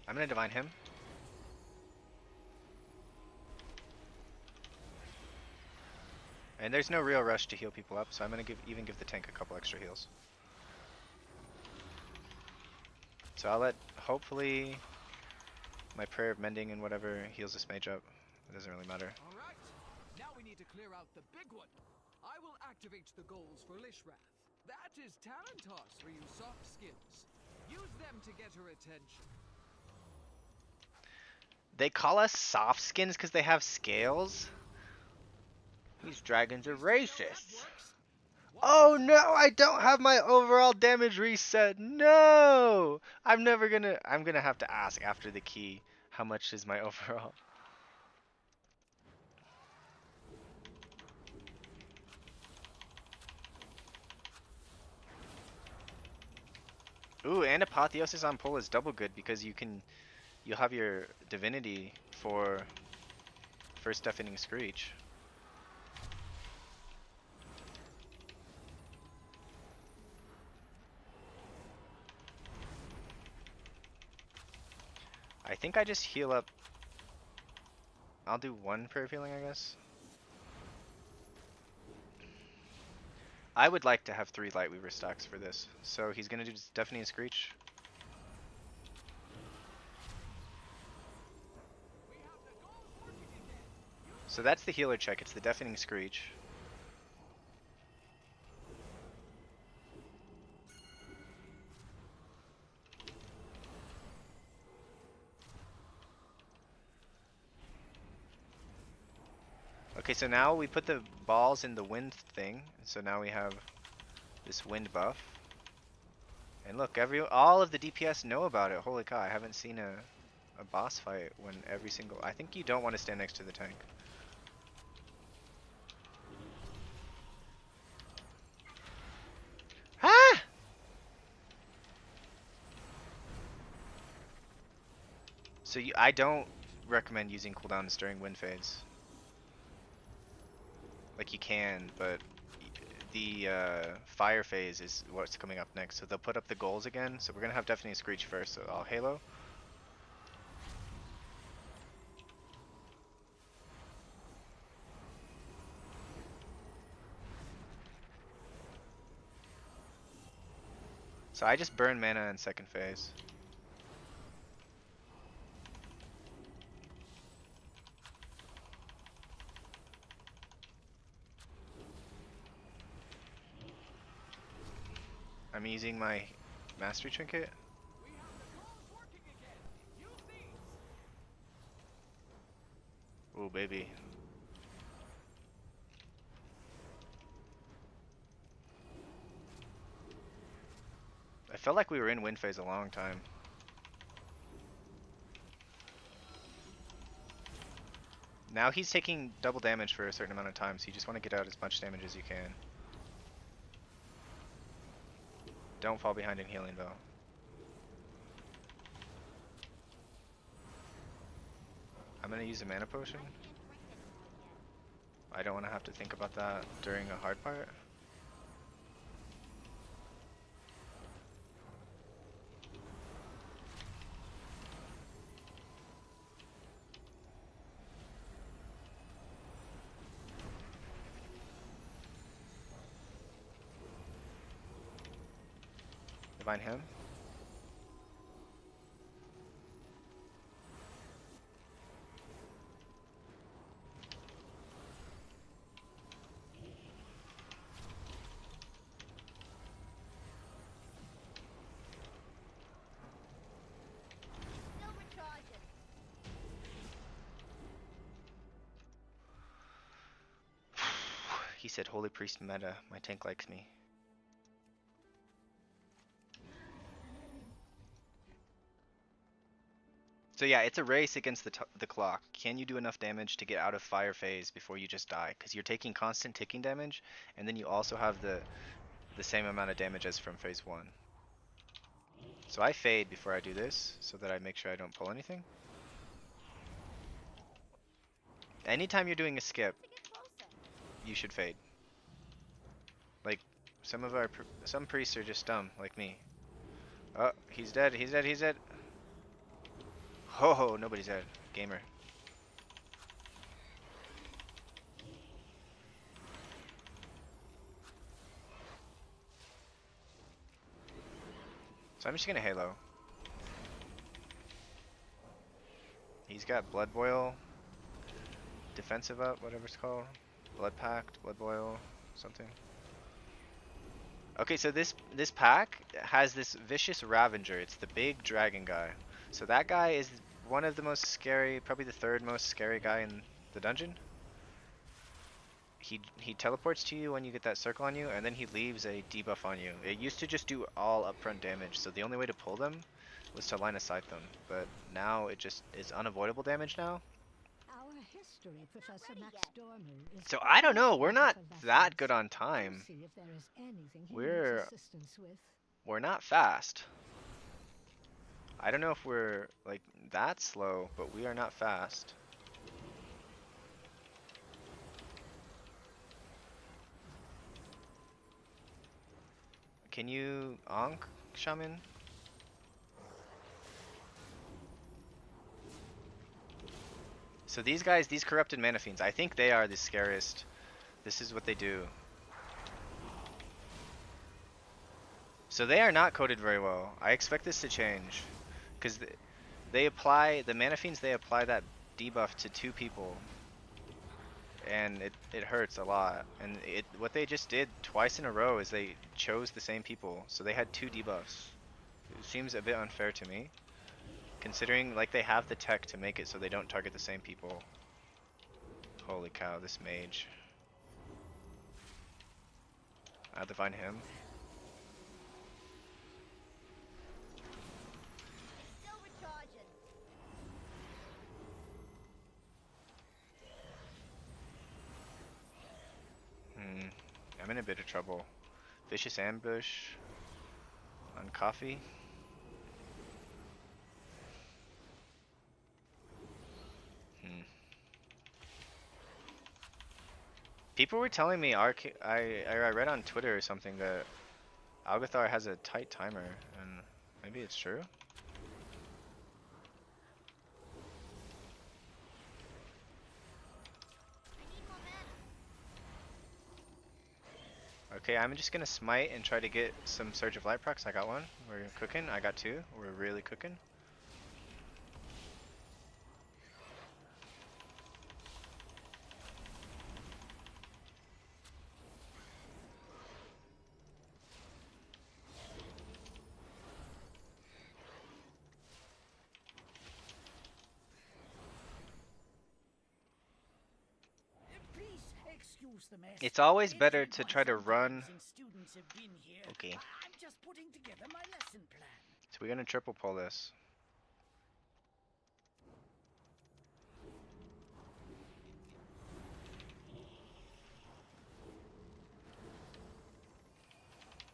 I'm gonna divine him. And there's no real rush to heal people up, so I'm gonna even give the tank a couple extra heals. So I'll let, hopefully, my Prayer of Mending and whatever heals this mage up. It doesn't really matter. Alright, now we need to clear out the big one. I will activate the goals for Lishrath. That is talent toss for you soft skins. Use them to get her attention. They call us soft skins because they have scales? These dragons are racist. Oh no, I don't have my overall damage reset. No! I'm gonna have to ask after the key how much is my overall. Ooh, and Apotheosis on pull is double good because you'll have your divinity for first deafening screech. I think I just heal up. I'll do 1 prayer of healing, I guess. I would like to have 3 Lightweaver stacks for this. So he's gonna do Deafening Screech. So that's the healer check, it's the Deafening Screech. Okay, so now we put the balls in the wind thing, so now we have this wind buff. And look, all of the DPS know about it. Holy cow, I haven't seen a a boss fight when every single... I think you don't want to stand next to the tank. Ah! So I don't recommend using cooldowns during wind phase. Like you can, but the fire phase is what's coming up next. So they'll put up the goals again. So we're gonna have definitely Screech first. So I'll Halo. So I just burn mana in second phase. I'm using my mastery trinket. Ooh, baby. I felt like we were in wind phase a long time. Now he's taking double damage for a certain amount of time, so you just want to get out as much damage as you can. Don't fall behind in healing though. I'm gonna use a mana potion. I don't want to have to think about that during a hard part. Divine him. He said holy priest meta. My tank likes me. So yeah, it's a race against the clock. Can you do enough damage to get out of fire phase before you just die? Because you're taking constant ticking damage, and then you also have the same amount of damage as from phase 1. So I fade before I do this, so that I make sure I don't pull anything. Anytime you're doing a skip, you should fade. Like, some priests are just dumb, like me. Oh, he's dead, he's dead, he's dead. Ho ho, nobody's dead. Gamer. So I'm just gonna Halo. He's got Blood Boil, defensive up, whatever it's called. Blood Pact, Blood Boil, something. Okay, so this pack has this vicious Ravager. It's the big dragon guy. So that guy is one of the most scary, probably the third most scary guy in the dungeon. He teleports to you when you get that circle on you, and then he leaves a debuff on you. It used to just do all upfront damage, so the only way to pull them was to line of sight them. But now it just is unavoidable damage now. Our history, Professor Max Dormer, is So I don't know, we're not that good on time. see if there is anything he We're needs assistance with. we're not fast. I don't know if we're like that slow, but we are not fast. Can you Ankh, Shaman? So these guys, these corrupted mana fiends, I think they are the scariest. This is what they do. So they are not coded very well. I expect this to change, because they apply the mana fiends. They apply that debuff to 2 people, and it hurts a lot. And what they just did twice in a row is they chose the same people, so they had 2 debuffs. It seems a bit unfair to me, considering like they have the tech to make it so they don't target the same people. Holy cow, this mage. I'll divine him. I'm in a bit of trouble. Vicious ambush on coffee. People were telling me I read on Twitter or something that Algathar has a tight timer, and maybe it's true. Okay, I'm just gonna smite and try to get some Surge of Light procs. I got one. We're cooking. I got two. We're really cooking. Please excuse the mess. It's always It's better been to quite try to some time run. since students have been here. Okay, I'm just putting together my lesson plan. so we're gonna triple pull this.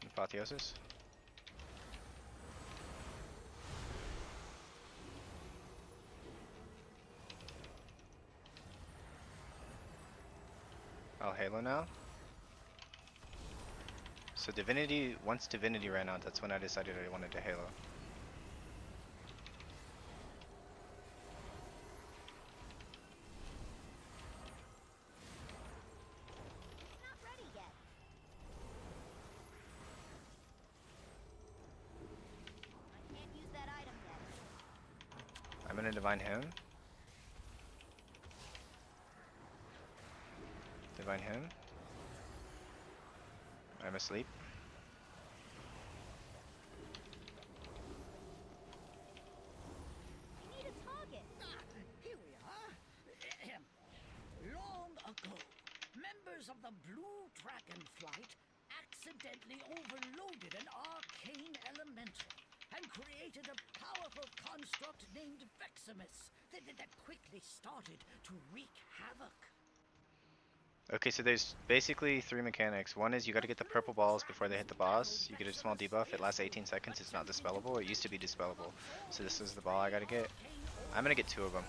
Apotheosis. I'll Halo now. So Divinity, once Divinity ran out, that's when I decided I wanted to Halo. Not ready yet. I can't use that item yet. I'm gonna Divine Him. Divine Him. I'm asleep. We need a target. Here we are. Long ago, members of the Blue Dragon Flight accidentally overloaded an arcane elemental and created a powerful construct named Veximus that quickly started to wreak havoc. Okay, so there's basically three mechanics. One is you gotta get the purple balls before they hit the boss. You get a small debuff. It lasts 18 seconds. It's not dispellable. It used to be dispellable. So this is the ball I gotta get. I'm gonna get two of them.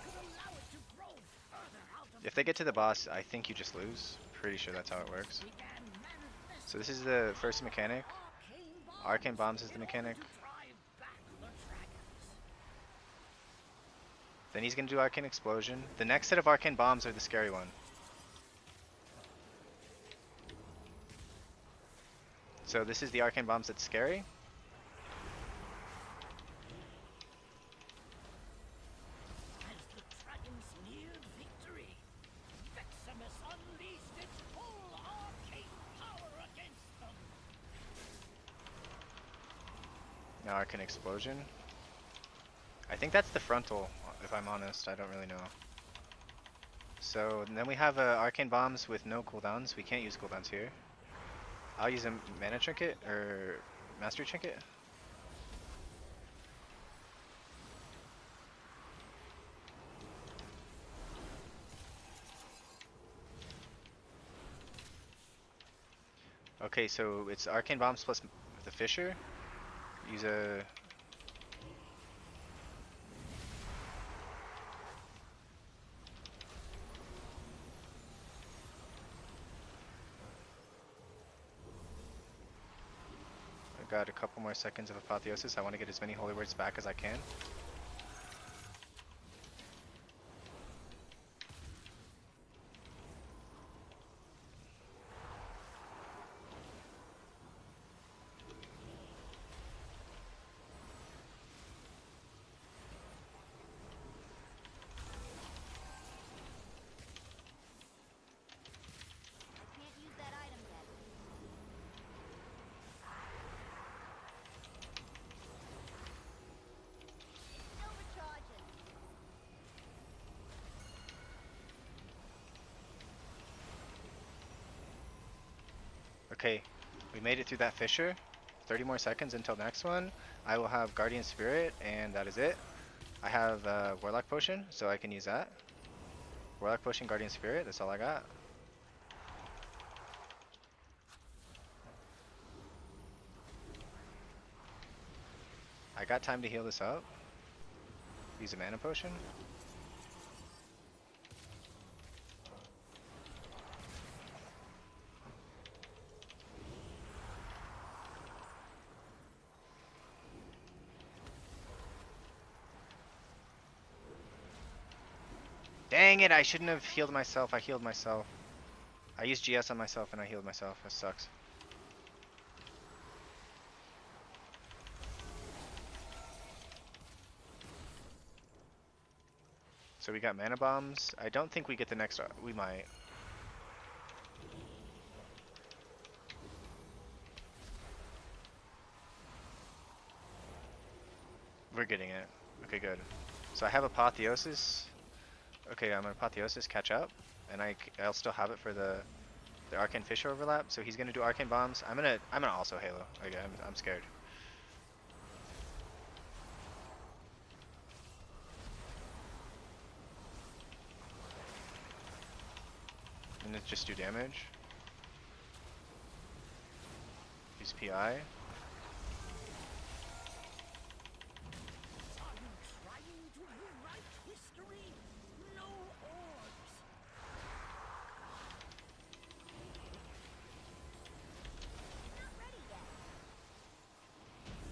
If they get to the boss, I think you just lose. Pretty sure that's how it works. So this is the first mechanic. Arcane Bombs is the mechanic. Then he's gonna do Arcane Explosion. The next set of Arcane Bombs are the scary one. So this is the Arcane Bombs that's scary. As the dragons neared victory, Veximus unleashed its full arcane power against them. Now Arcane Explosion. I think that's the frontal, if I'm honest. I don't really know. So and then we have Arcane Bombs with no cooldowns. We can't use cooldowns here. I'll use a Mana Trinket or Mastery Trinket. Okay, so it's Arcane Bombs plus the Fissure. Use a... I got a couple more seconds of Apotheosis. I want to get as many Holy Words back as I can. I can't use that item yet. Still recharging. Okay, we made it through that fissure. 30 more seconds until next one. I will have Guardian Spirit, and that is it. I have Warlock Potion, so I can use that. Warlock Potion, Guardian Spirit, that's all I got. got time to heal this up. Use a mana potion. Dang it, I shouldn't have healed myself. I healed myself. I used GS on myself and I healed myself. That sucks. So we got mana bombs. I don't think we get the next. We might. We're getting it. Okay, good. So I have Apotheosis. Okay, I'm gonna Apotheosis catch up, and I'll still have it for the Arcane Fish overlap. So he's gonna do Arcane Bombs. I'm gonna also Halo. Okay, I'm scared. And then just do damage. Use PI. Are you trying to rewrite history? No orbs. Not ready yet.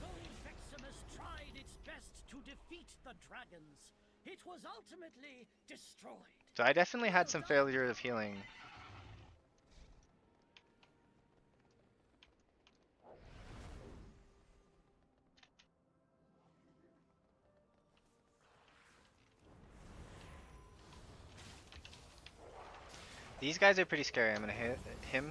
Though Veximus tried its best to defeat the dragons, it was ultimately destroyed. So I definitely had some failure of healing. These guys are pretty scary. I'm gonna hit him.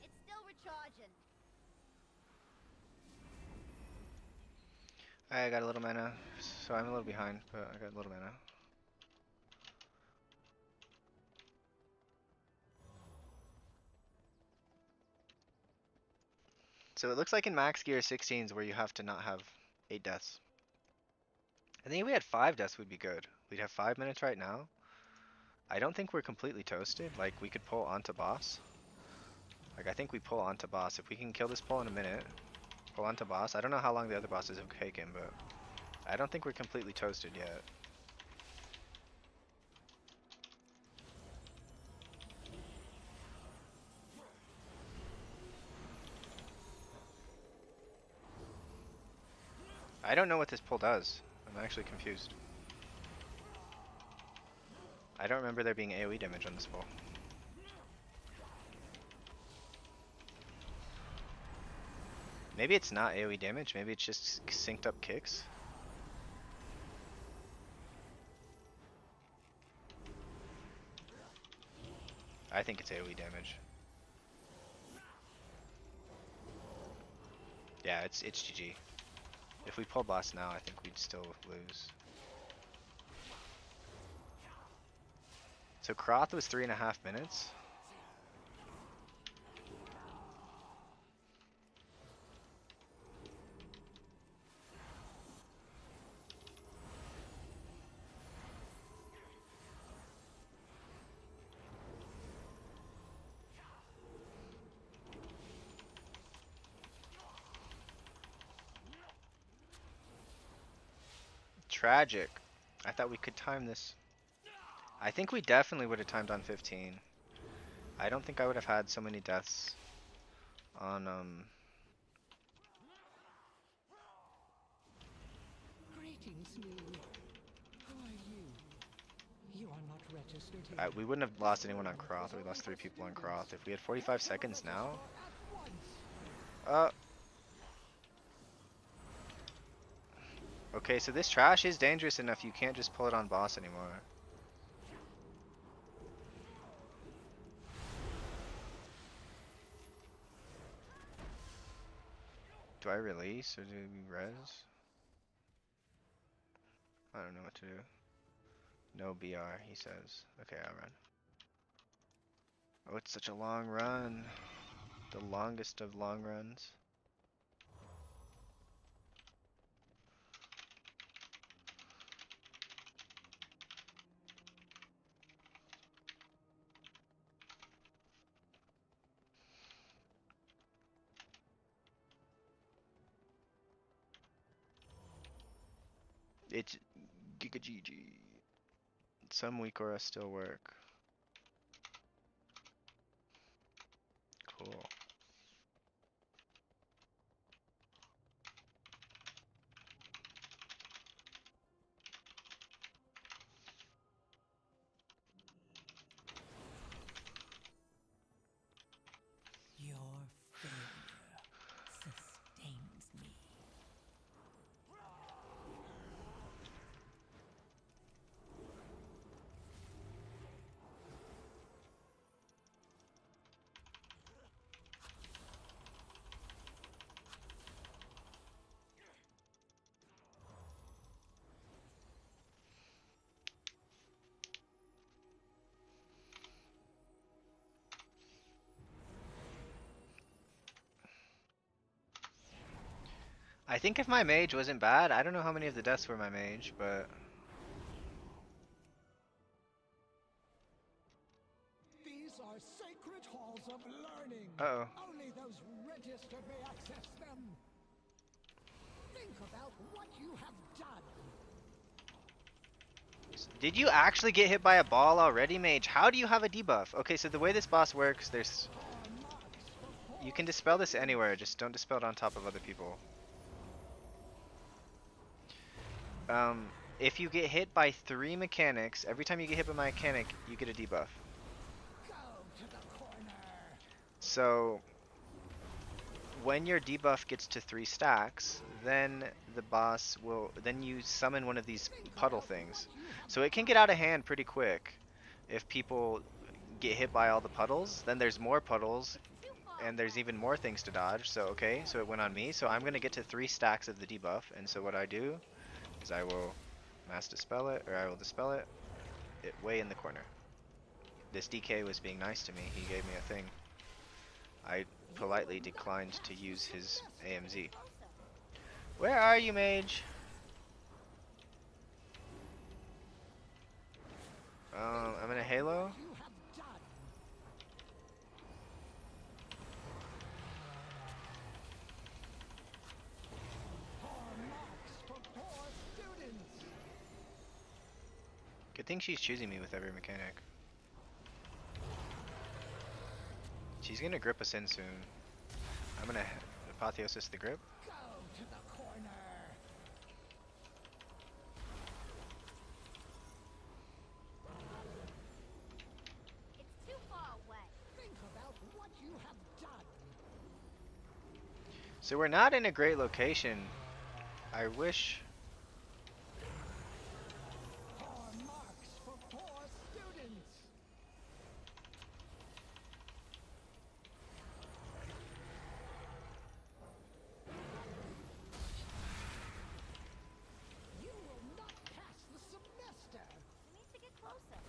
It's still recharging. I got a little mana, so I'm a little behind, but I got a little mana. So it looks like in max gear 16s where you have to not have 8 deaths. I think if we had 5 deaths we'd be good. We'd have 5 minutes right now. I don't think we're completely toasted. Like we could pull onto boss. Like I think we pull onto boss. If we can kill this pull in a minute, pull onto boss. I don't know how long the other bosses have taken, but I don't think we're completely toasted yet. I don't know what this pull does. I'm actually confused. I don't remember there being AoE damage on this pull. Maybe it's not AoE damage, maybe it's just synced up kicks. I think it's AoE damage. Yeah, it's GG. If we pull boss now, I think we'd still lose. So Kroth was 3.5 minutes. Tragic. I thought we could time this. I think we definitely would have timed on 15. I don't think I would have had so many deaths on Greetings, Lee. Who are you? You are not registered here. we wouldn't have lost anyone on Kroth. We lost 3 people on Kroth. If we had 45 seconds now. Okay, so this trash is dangerous enough. You can't just pull it on boss anymore. Do I release or do we res? I don't know what to do. No BR, he says. Okay, I'll run. Oh, it's such a long run. The longest of long runs. It's Giga GG. Some weak auras still work. Cool. Your failure sustains me. I think if my mage wasn't bad, I don't know how many of the deaths were my mage, but These are sacred halls of learning. uh-oh. Only those registered may access them. Think about what you have done. Did you actually get hit by a ball already, mage? How do you have a debuff? Okay, so the way this boss works, you can dispel this anywhere, just don't dispel it on top of other people. If you get hit by 3 mechanics, every time you get hit by a mechanic, you get a debuff. Go to the corner. So, when your debuff gets to 3 stacks, then the boss will, then you summon one of these puddle things. So it can get out of hand pretty quick. If people get hit by all the puddles, then there's more puddles, and there's even more things to dodge. So, okay, so it went on me. So I'm going to get to 3 stacks of the debuff, and so what I do is I will mass dispel it, or I will dispel it, way in the corner. This DK was being nice to me. He gave me a thing. I politely declined to use his AMZ. Where are you, mage? I'm in a halo. You have done. Poor marks for poor students. Good thing she's choosing me with every mechanic. She's gonna grip us in soon. I'm gonna apotheosis the grip. Go to the corner. It's too far away. Think about what you have done. So we're not in a great location. I wish. Poor marks for poor students. You will not pass the semester. We need to get closer.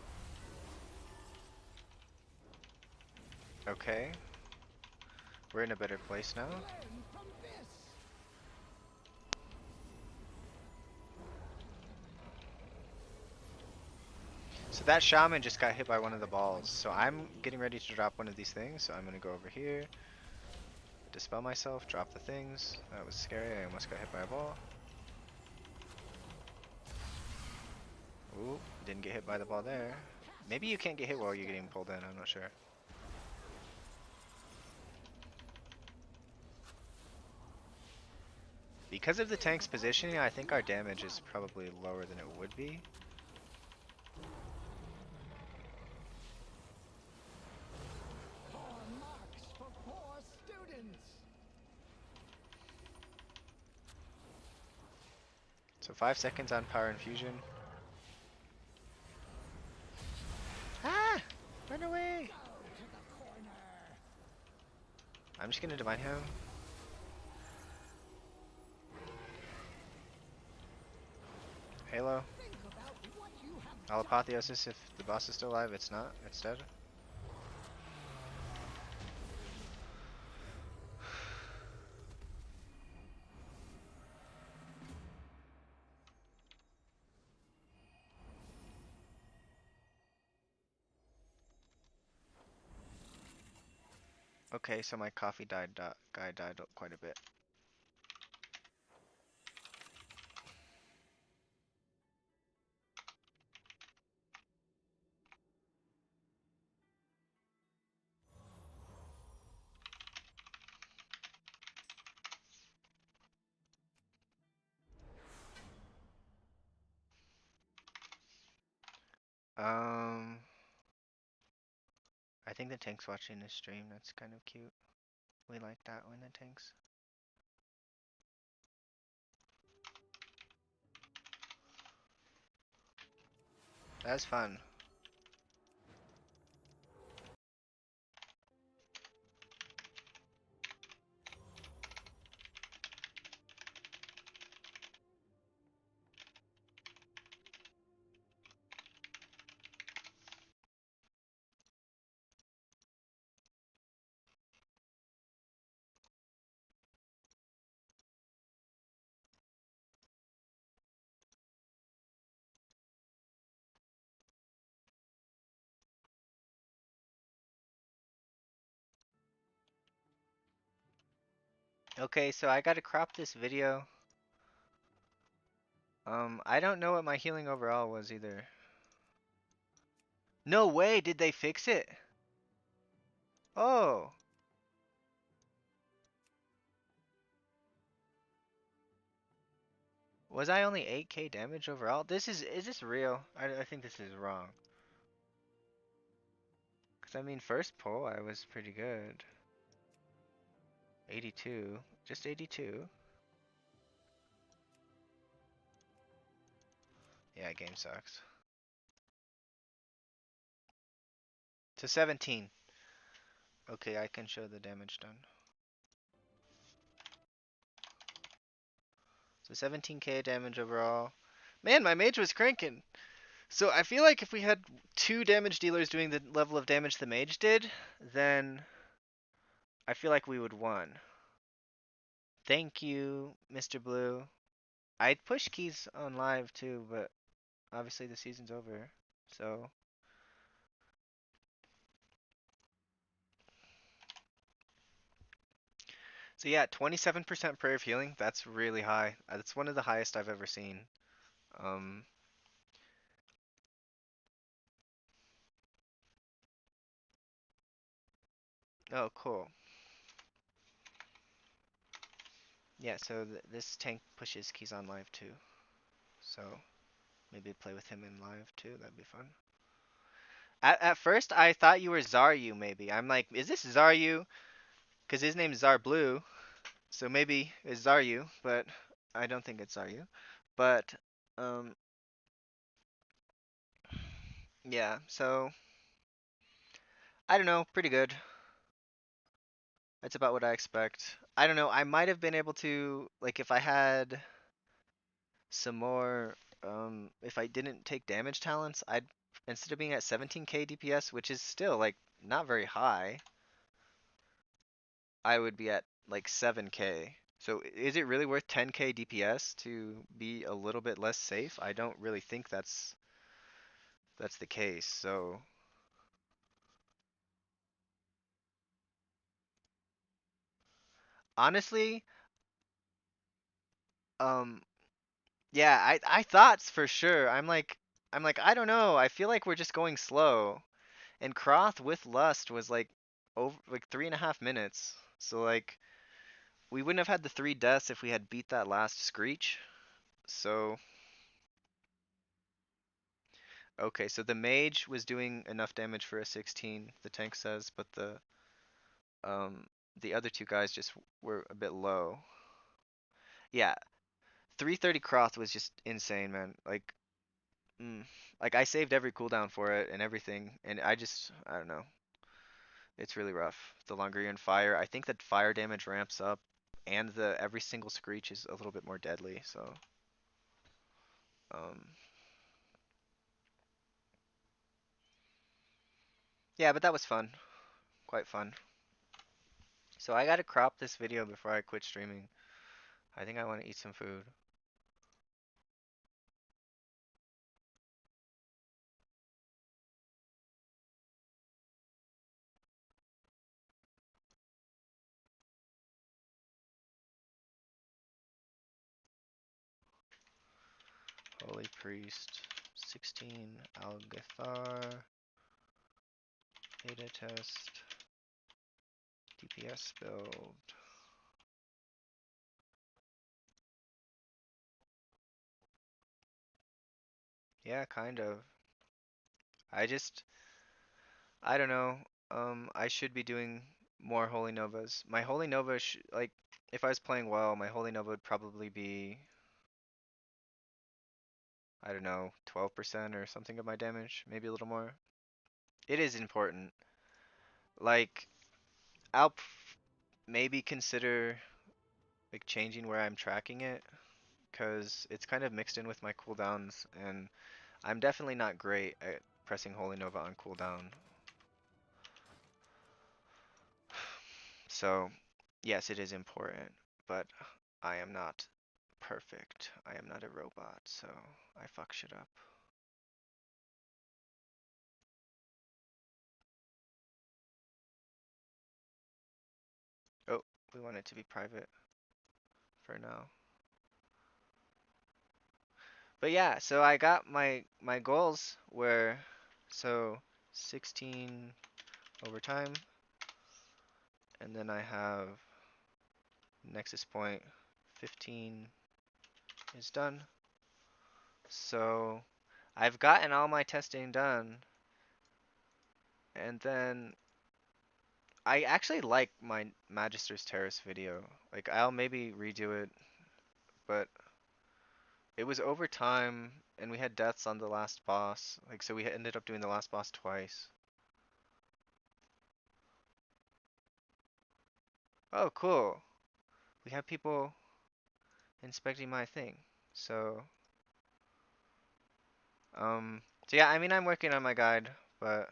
Okay. We're in a better place now. Learn from this. So that shaman just got hit by one of the balls. So I'm getting ready to drop one of these things. So I'm gonna go over here, dispel myself, drop the things. That was scary. I almost got hit by a ball. Ooh, didn't get hit by the ball there. Maybe you can't get hit while you're getting pulled in. I'm not sure. Because of the tank's positioning, I think our damage is probably lower than it would be. Poor marks for poor students. So 5 seconds on power infusion. Ah! Run away! Go to the corner. I'm just gonna divine him. Halo. Think about what you have I'll apotheosis if the boss is still alive. It's not. It's dead. Okay, so my coffee guy died quite a bit. Um, I think the tank's watching this stream. That's kind of cute. We like that when the tank's. That's fun. Okay, so I gotta crop this video. I don't know what my healing overall was either. No way, did they fix it? Oh. Was I only 8k damage overall? Is this real? I think this is wrong. Cause I mean, first pull I was pretty good. 82, just 82. Yeah, game sucks. To 17. Okay, I can show the damage done. So 17k damage overall. Man, my mage was cranking. So I feel like if we had 2 damage dealers doing the level of damage the mage did, then I feel like we would won. Thank you, Mr. Blue. I'd push keys on live too, but obviously the season's over. So yeah, 27% prayer of healing. That's really high. That's one of the highest I've ever seen. Um, oh, cool. Yeah, so this tank pushes keys on live too. So maybe play with him in live too. That'd be fun. At first, I thought you were Zaryu. Maybe I'm like, is this Zaryu? Because his name's Zar Blue, so maybe it's Zaryu, but I don't think it's Zaryu. But um, yeah. So I don't know. Pretty good. That's about what I expect. I don't know. I might have been able to, like, if I had some more, if I didn't take damage talents, I'd, instead of being at 17k DPS, which is still, like, not very high, I would be at, like, 7k. So is it really worth 10k DPS to be a little bit less safe? I don't really think that's the case. So honestly, um, yeah, I thought for sure. I'm like I don't know. I feel like we're just going slow. And Croth with Lust was like over like 3.5 minutes. So like we wouldn't have had the 3 deaths if we had beat that last Screech. So okay, so the mage was doing enough damage for a 16, the tank says, but um the other 2 guys just were a bit low. Yeah, 330 Croth was just insane, man. Mm, like I saved every cooldown for it and everything, and I don't know. It's really rough. The longer you're in fire, I think that fire damage ramps up, and the every single screech is a little bit more deadly. So, um, yeah, but that was fun, quite fun. So I gotta crop this video before I quit streaming. I think I want to eat some food. Holy Priest, 16 Algathar, beta test, DPS build. Yeah, kind of. I just, I don't know. I should be doing more Holy Novas. My Holy Nova, like, if I was playing well, my Holy Nova would probably be, I don't know, 12% or something of my damage, maybe a little more. It is important. Like, I'll maybe consider like changing where I'm tracking it, because it's kind of mixed in with my cooldowns, and I'm definitely not great at pressing Holy Nova on cooldown. So, yes, it is important, but I am not perfect. I am not a robot, so I fuck shit up. Oh, we want it to be private for now. But yeah, so I got my goals were so 16 over time, and then I have Nexus point 15 is done. So I've gotten all my testing done, and then I actually like my Magister's Terrace video. Like, I'll maybe redo it, but it was over time, and we had deaths on the last boss. Like, so we ended up doing the last boss twice. Oh, cool. We have people inspecting my thing. So, so yeah, I mean, I'm working on my guide, but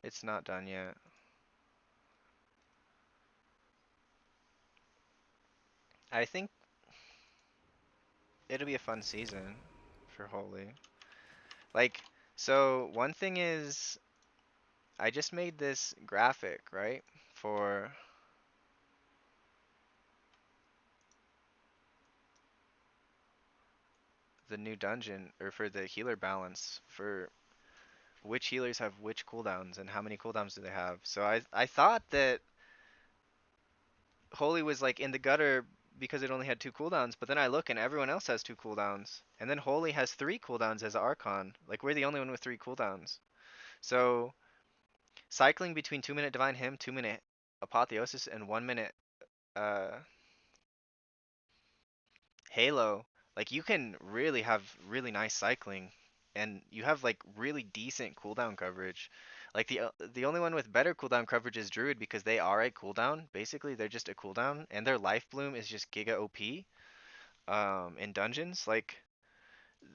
it's not done yet. I think it'll be a fun season for Holy. Like, so one thing is, I just made this graphic, right, for the new dungeon, or for the healer balance, for which healers have which cooldowns and how many cooldowns do they have. So I thought that Holy was like in the gutter because it only had 2 cooldowns, but then I look and everyone else has 2 cooldowns. And then Holy has 3 cooldowns as Archon. Like, we're the only one with 3 cooldowns. So cycling between 2-minute Divine Hymn, 2-minute Apotheosis, and 1-minute uh Halo, like, you can really have really nice cycling, and you have like really decent cooldown coverage. Like, the only one with better cooldown coverage is Druid, because they are a cooldown. Basically, they're just a cooldown, and their life bloom is just giga OP in dungeons. Like,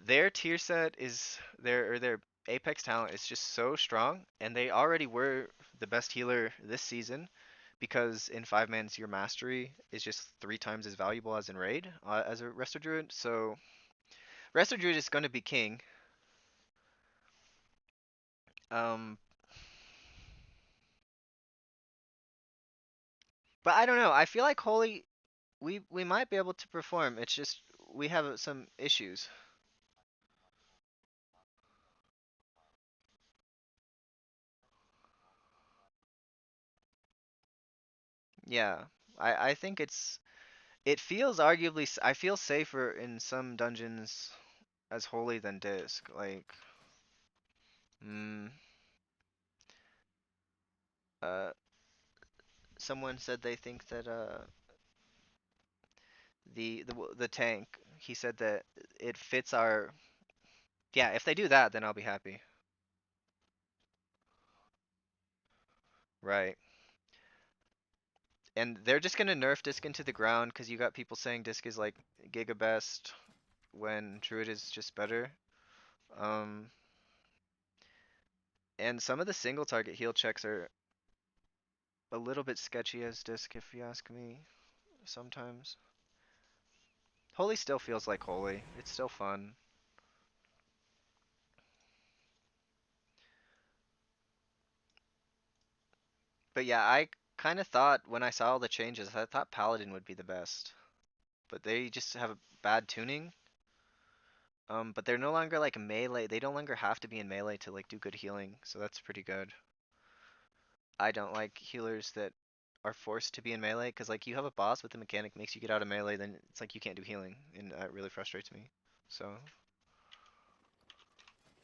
their tier set is their apex talent is just so strong, and they already were the best healer this season, because in 5 mans your mastery is just 3 times as valuable as in raid as a resto druid. So resto druid is going to be king. um but I don't know, I feel like Holy, we might be able to perform. It's just we have some issues. Yeah, I think it feels arguably I feel safer in some dungeons as Holy than Disc. Like, mm, uh, someone said they think that the tank. He said that it fits our. Yeah, if they do that, then I'll be happy. Right. And they're just gonna nerf Disc into the ground because you got people saying Disc is like Giga best when Druid is just better. Um, and some of the single target heal checks are a little bit sketchy as Disc, if you ask me. Sometimes. Holy still feels like Holy. It's still fun. But yeah, I kind of thought when I saw all the changes, I thought Paladin would be the best. But they just have a bad tuning. But they're no longer like melee. They no longer have to be in melee to like do good healing, so that's pretty good. I don't like healers that are forced to be in melee, because like, you have a boss with the mechanic makes you get out of melee, then it's like you can't do healing, and that really frustrates me. So,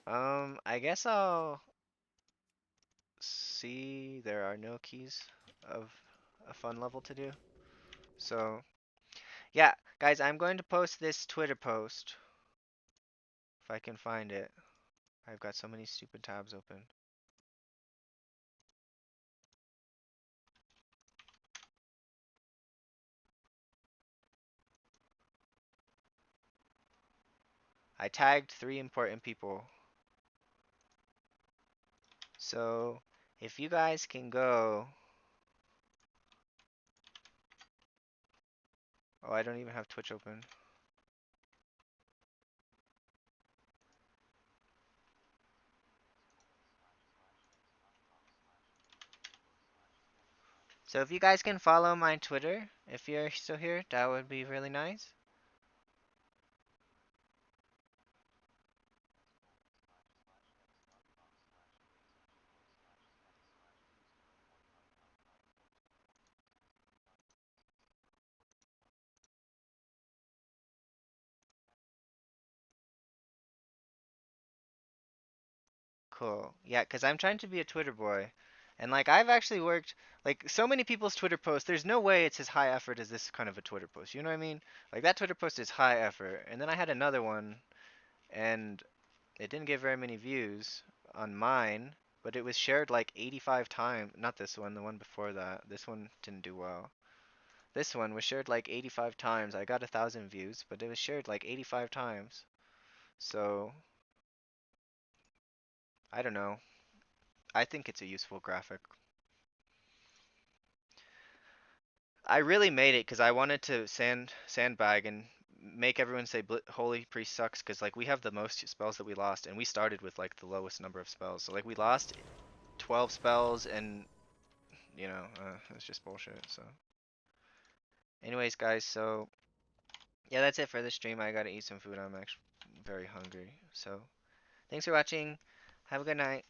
I guess I'll see there are no keys of a fun level to do. So, yeah, guys, I'm going to post this Twitter post if I can find it. I've got so many stupid tabs open. I tagged 3 important people. So, if you guys can go. Oh, I don't even have Twitch open. So if you guys can follow my Twitter, if you're still here, that would be really nice. Cool. Yeah, because I'm trying to be a Twitter boy. And like I've actually worked like so many people's Twitter posts, there's no way it's as high effort as this kind of a Twitter post. You know what I mean? Like that Twitter post is high effort. And then I had another one and it didn't get very many views on mine, but it was shared like 85 times. Not this one, the one before that. This one didn't do well. This one was shared like 85 times. I got 1,000 views, but it was shared like 85 times. So, I don't know. I think it's a useful graphic. I really made it because I wanted to sandbag and make everyone say Holy Priest sucks because like we have the most spells that we lost and we started with like the lowest number of spells. So like we lost 12 spells and you know, it's just bullshit. So anyways, guys, so yeah, that's it for this stream. I gotta eat some food. I'm actually very hungry. So thanks for watching. Have a good night.